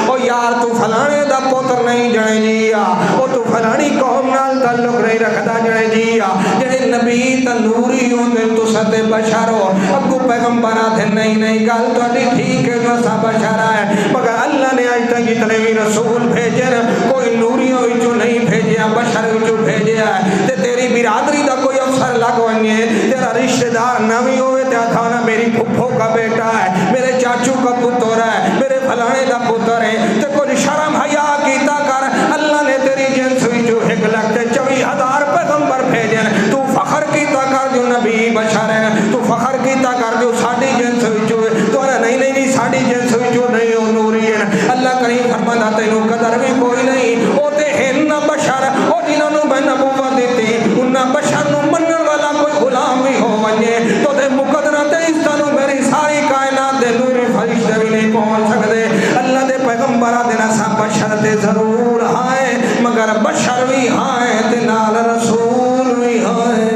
او یار تو فلانے دا پوتر نہیں جنے جیا، او تو فلانی قوم نال تعلق نہیں رکھدا جنے جیا، جڑے نبی تنوری ہوندے تو ستے بشر ہو، اگو پیغمبر آتے نہیں گل تہاڈی ٹھیک ہے جو سا بشر ہے، مگر اللہ نے اج تک جتنے بھی رسول بھیجے کوئی نوریوں وچوں نہیں بھیجیا، بشر وچوں بھیجیا ہے۔ تے تیری برادری دا کوئی افسر لگ ونجے، تیرا رشتہ دار نہ بھی ہوئے تے آکھنا میری پھپھو کا بیٹا ہے، میرے چاچو کا پتر ہے، میرے فلانے دا پتر ہے، تے کوئی شرم حیا کیتا کر، اللہ نے تیری جنس وچوں 1,24,000 پیغمبر بھیجے، تو فخر کیتا کر جو نبی بشر ہے، تو فخر کیتا کر جو ساڈی جنس وچوں ہے، تو نہیں ساڈی جنس وچوں نہیں او نوری ہے۔ اللہ کریم فرماتا تینوں قدر بھی کوئی نہیں، او تے ہن بشر، او جنہاں نوں میں نبوت دتی، انہاں بشر نوں منن والا کوئی غلام بھی ہو ونجے تو تے مقدرہ تے عزت نوں میری ساری کائنات دے نوری فرشتے بھی نہیں پہنچ سکدے۔ اللہ دے پیغمبراں دے نال سب بشر تے ضرور ہیں، مگر بشر بھی ہیں تے نال رسول بھی ہیں۔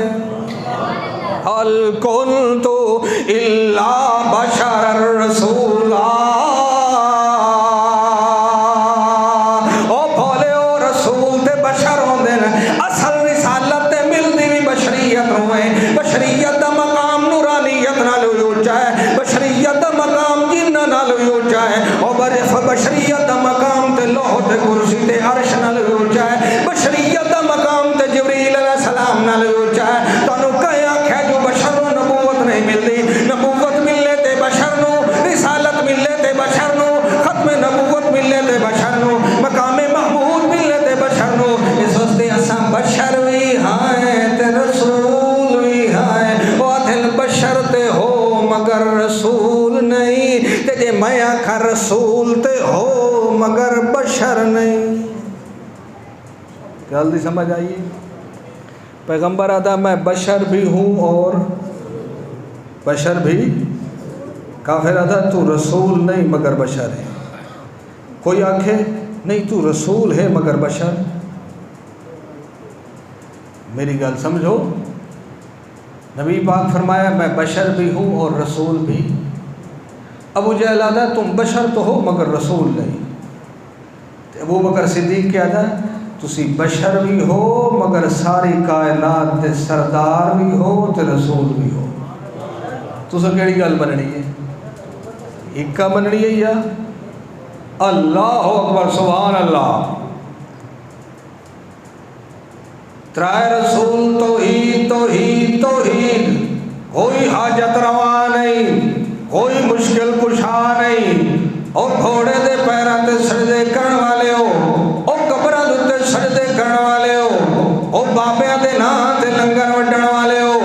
هل كنت إلا بشرا رسولا، او بھولے او رسول تے بشر ہوندے نے، اصل رسالت تے ملدی بھی بشریت نوں ہے، بشریت دا مقام نورانیت نال اونچا ہے، بشریت دا مقام جنہ نال اونچا ہے، او بشریت دا مقام تے لوح تے کرسی تے عرش نال اونچا ہے، بشریت دا مقام تے جبریل علیہ السلام نال اونچا ہے۔ تانوں کہے آکھیا جو بشر نوں نبوت نہیں ملدی، نبوت ملے تے بشر نوں، رسالت ملے تے بشر نوں، ختم نبوت ملے تے بشر نوں، مقام محمود ملے تے بشر نوں، اس واسطے اساں بشر بھی ہیں تے رسول بھی ہیں۔ او دل بشر تے ہو مگر رسول نہیں، تے جے میں آکھاں رسول تے ہو مگر بشر نہیں۔ گل دی سمجھ آئیے؟ پیغمبر آتا میں بشر بھی ہوں اور بشر بھی، کافر آتا تو رسول نہیں مگر بشر ہے، کوئی آنکھے نہیں تو رسول ہے مگر بشر، میری گل سمجھو، نبی پاک فرمایا میں بشر بھی ہوں اور رسول بھی۔ ابو جہل آتا تم بشر تو ہو مگر رسول نہیں، ابو بکر صدیق کیا تھا تسی بشر بھی ہو مگر ساری کائنات تے سردار بھی ہو تے رسول بھی ہو۔ تساں کیڑی گل مننی ہے؟ ایک مننی ہے یا اللہ اکبر سبحان اللہ؟ ترائے رسول توحید توحید توحید، کوئی حاجت روا نہیں، کوئی مشکل کشا نہیں، اور گھوڑے دے پیراں تے سجدے کرن والے ہو، او قبراں تے سجدے کرن والے ہو، او بابیاں دے نام تے لنگر وڈن والے ہو،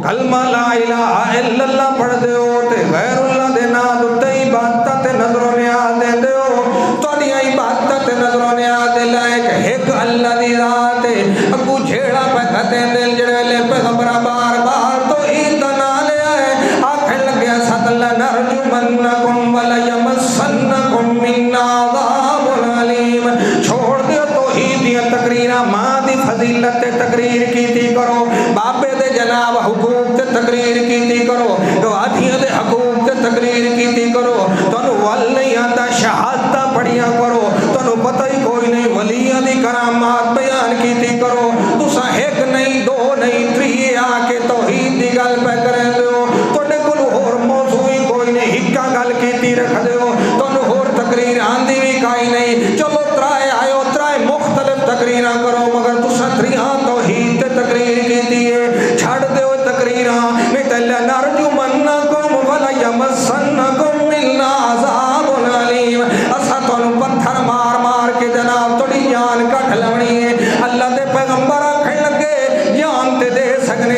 کلمہ لا الہ الا اللہ پڑھ دے ہو تے غیر اللہ دے نام تے عبادت تے نظر و نیاز دے دے ہو، تہاڈی عبادت تے نظر و نیاز دے لائق ایک اللہ دی ذات ہے۔ اگو جھیڑا پہ کہتے دل جڑے لے پیغمبراں بار بار توحید دا نام لیا ہے، آکھن لگیا سد لنرجمنکم ولیمسنکم منا عذاب علیم، چھوڑ دیو توحید دی تقریراں، ماں دی فضیلت تے تقریر کیتی کرو، بابے دے جناب حقوق تے تقریر کیتی کرو، گواہیاں دے حقوق تے تقریر کیتی کرو، تانوں ول نہیں آندا شہادتاں پڑھیاں کرو، تانوں پتہ ہی کوئی نہیں ولیاں دی کرامات بیان کیتی کرو، تساں ایک نہیں دو نہیں تری آ کے توحید دی گل پہ کریں دیو، تواڈے کول ہور موضوع ہی کوئی نہیں، ہکا گل کیتی رکھ دیو، تانوں ہور تقریر آندی بھی کائی نہیں، چلو ترائے آئیو ترائے مختلف تقریراں کرو، مگر تساں تریاں توحید تے تقریر کیتی ہے، چھڑ دیو تقریراں، نہیں تے لنرجمنکم ولیمسنکم منا عذاب علیم، اساں تانوں پتھر مار مار کے جناب تھوڑی جان کٹ لونی ہے۔ اللہ دے پیغمبر آکھن لگے جان تے دے سکنے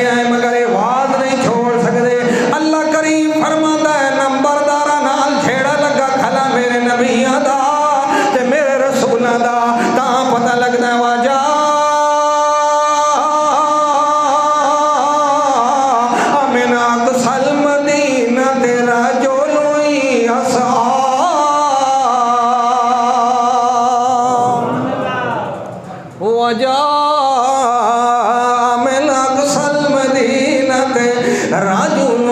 رجل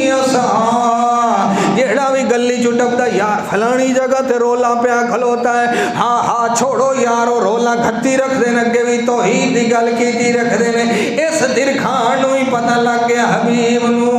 يسعى، جیڑا بھی گلی چ ٹپدا یار فلانی جگہ تے رولا پیا کھلوتا ہے، ہاں ہاں چھوڑو یارو رولا گھتی رکھ دین، اگے بھی توحید دی گل کیتی رکھ دین۔ اس درخان نو ہی پتہ لگ گیا حبیب نو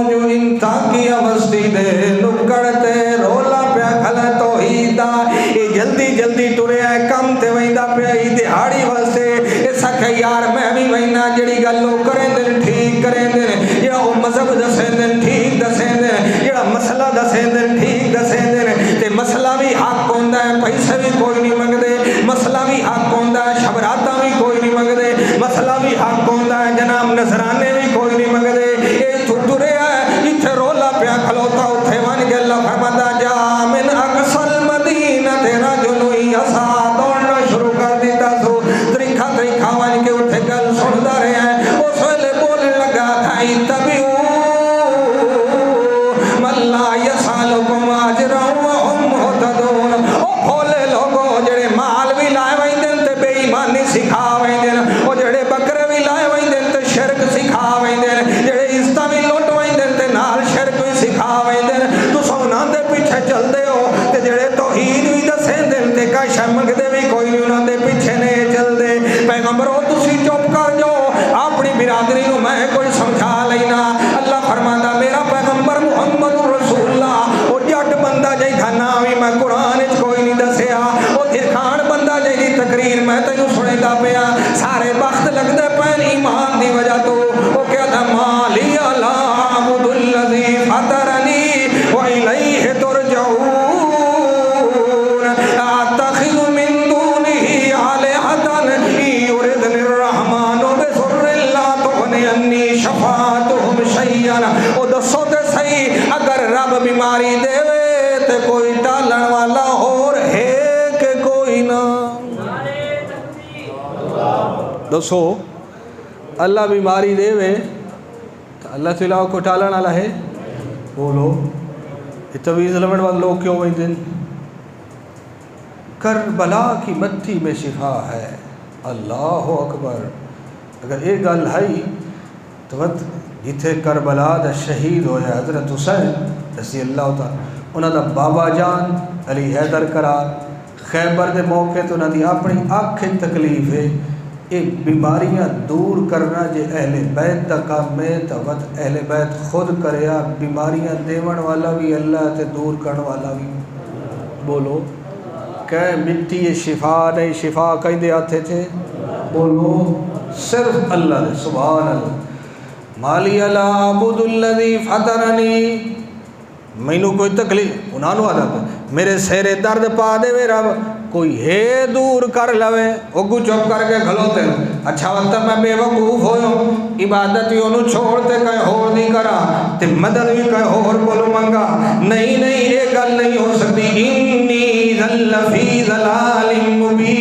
جو انتا کی اوسطی دے نکڑ تے رولا پیا کھلا توحید دا، اے جلدی جلدی ٹریا ہے کم تے ویندا پیا ای دہاڑی واسطے، اس کہ یار میں بھی وینا جڑی گل لو کریں دن ٹھیک کریں دن، جڑا او مذہب دسیں دن ٹھیک دسیں دن، جڑا مسئلہ دسیں دن ٹھیک دسیں دن، تے مسئلہ بھی حق ہوندا ہے، پیسے بھی کوئی نہیں منگدے، مسئلہ بھی حق ہوندا ہے، شبراتا بھی کوئی نہیں منگدے، مسئلہ بھی حق ہوندا ہے، جناب نذرانے بھی کوئی نہیں منگدے، اے تو ٹریا ہے جتھے رولا پیا کھلوتا اوتھے ون کے اللہ فرماتا جا من اقصى المدینہ تیرا جنوئی اسا دوڑنا شروع کر دیتا سو، تریکھا تریکھا ون کے اتھے گل سندا رہے ہیں، اس ویلے بولنے لگا تھا اتبعوا من لا یسألکم اجرا وهم مہتدون، او بھولے لوگوں جڑے مال بھی لائے ویندن تے بے ایمانی سکھا ویندن، او جڑے بکرے بھی لائے ویندن تے شرک سکھا ویندن، جڑے عزتاں بھی لوٹ ویندن تے نال شرک بھی سکھا ویندن، تو سونا دے پیچھے چل دے ہو تے جڑے توحید بھی دسیں دن تے کا شمک دے بھی کوئی نہیں انہاں دے پیچھے نہیں چل دے۔ پیغمبرو تسی چپ کر جاؤ، اپنی برادری نو میں کوئی سمجھا لینا۔ اللہ فرماندا میرا پیغمبر محمد رسول اللہ او جٹ بندہ جے دا نام ہی میں قرآن وچ کوئی نہیں دسیا، او درخان بندہ جے دی تقریر میں تینوں سنیدا پیا، سارے بخت لگدے پین ایمان دی وجہ تو، او کہدا مالی لا اعبد الذی فطرنی والیہ ترجعون، اتخذ من دونہ آلہۃ یردنی الرحمن بضر لا تغنی عنی شفاعتہم شیئا۔ او دسو تے صحیح اگر رب بیماری دے تے کوئی ٹالن والا اور ہے کہ کوئی نہ؟ دسو اللہ بیماری دے تو اللہ سے علاوہ کو ٹالن والا ہے؟ بولو یہ طویز لمن والے لوگ کیوں وہیں دن؟ کربلا کی مٹی میں شفا ہے، اللہ اکبر۔ اگر یہ گل ہے تو جتھے کربلا دا شہید ہویا حضرت حسین رضی اللہ تعالی انہاں دا بابا جان علی حیدر قرار، خیبر دے موقع تو انہاں دی اپنی آنکھ تکلیف ہے، یہ بیماریاں دور کرنا جے اہل بیت دا کام ہے تو اہل بیت خود کریا، بیماریاں دیون والا بھی اللہ تے دور کرن والا بھی۔ بولو کہ مٹی یہ شفا نہیں، شفا کہیں دے آتے تھے؟ بولو صرف اللہ دے، سبحان اللہ۔ مالی لا اعبد الذی فطرنی، مینوں کوئی تکلیف انہاں نو عادت میرے سیرے درد پا دے وے رب، کوئی ہے دور کر لوے، اگو چپ کر کے کھلوتے اچھا وقت میں بے وقوف ہویا، عبادت ہی انہوں چھوڑ تے کہیں اور نہیں کرا تے مدد بھی کہیں اور بولو منگا، نہیں نہیں یہ گل نہیں ہو سکتی۔ انی ذل فی ضلال مبین،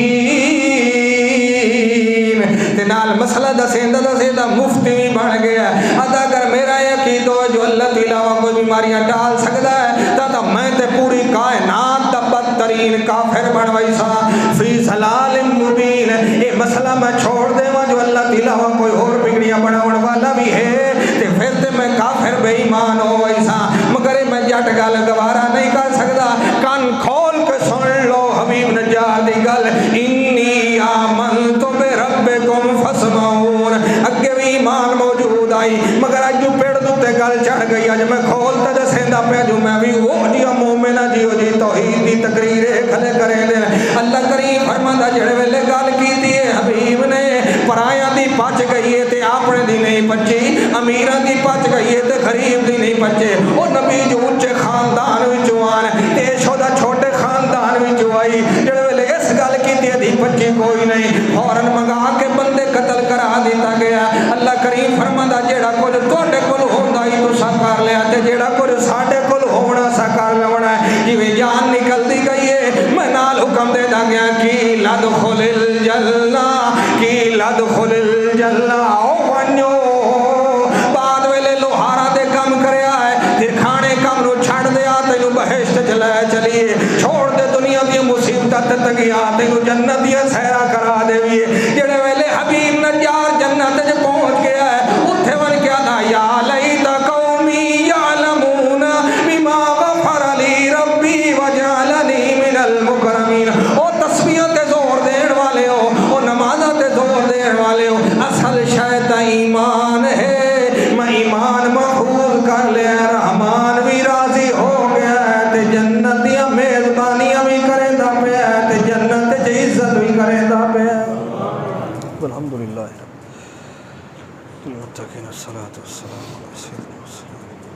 تے نال مسئلہ دسیندہ مفتی بھی بن گیا، ادا کر میرا یقین ہو جو اللہ کے علاوہ کوئی بیماریاں ٹال سکتا ہے تا میں تے پوری کائنات دا بدترین کافر بنوائی سا، فی ضلال مبین، یہ مسئلہ میں چھوڑ دے جو اللہ کے علاوہ کوئی اور بگڑیاں بناون والا بھی ہے تے پھر تے میں کافر بے ایمان ہو ایسا، مگر میں جٹ گل گوارا نہیں کر سکتا، کان کھول کے سن لو حبیب نجار دی گل، انی آمنت بربکم فاسمعون، اگے بھی ایمان موجود آئی مگر اج جو پیڑ دوتے گل چڑھ گئی، اج میں کھولتا دسیندا پیا جو میں بھی وہ جی مومنہ جی توحید دی تقریریں کھلے کریں دے۔ اللہ کریم فرماندا جڑے ویلے گل کیتی ہے حبیب نے پرایاں دی پچ گئی ہے تے اپنے دی نہیں پچی، امیراں دی پچ گئی ہے تے غریب دی نہیں پچے، او نبی جو اونچے خاندان وچوں آن تے شودا چھوٹے خاندان وچوں آئی، جڑے ویلے اس گل کیتی ہے دی پچی کوئی نہیں، فوراً منگا کے بندے قتل کرا دیتا گیا۔ اللہ کریم فرماندا جیڑا کچھ تواڈے کول ہوندا ہی تساں کر لیا تے جیڑا کچھ ساڈے کول ہونا سا کر لینا ہے، جویں جان نکلدی گئی ہے میں نال حکم دے دا گیا کی لدخل الجنہ، کی لدخل الجنہ، او ونجو بعد ویلے لوہارا دے کم کریا ہے پھر کھانے کم نو چھڑ دیا تینوں بہشت چلے چلیے، چھوڑ دے دنیا دی مصیبت تگیا تینوں جنت دی سیرا کرا دے، جڑے ویلے حبیب نجار جنت وچ پہنچ گیا ہے اوتھے ون کیا دا المتقین الصلاۃ والسلام علی سیدنا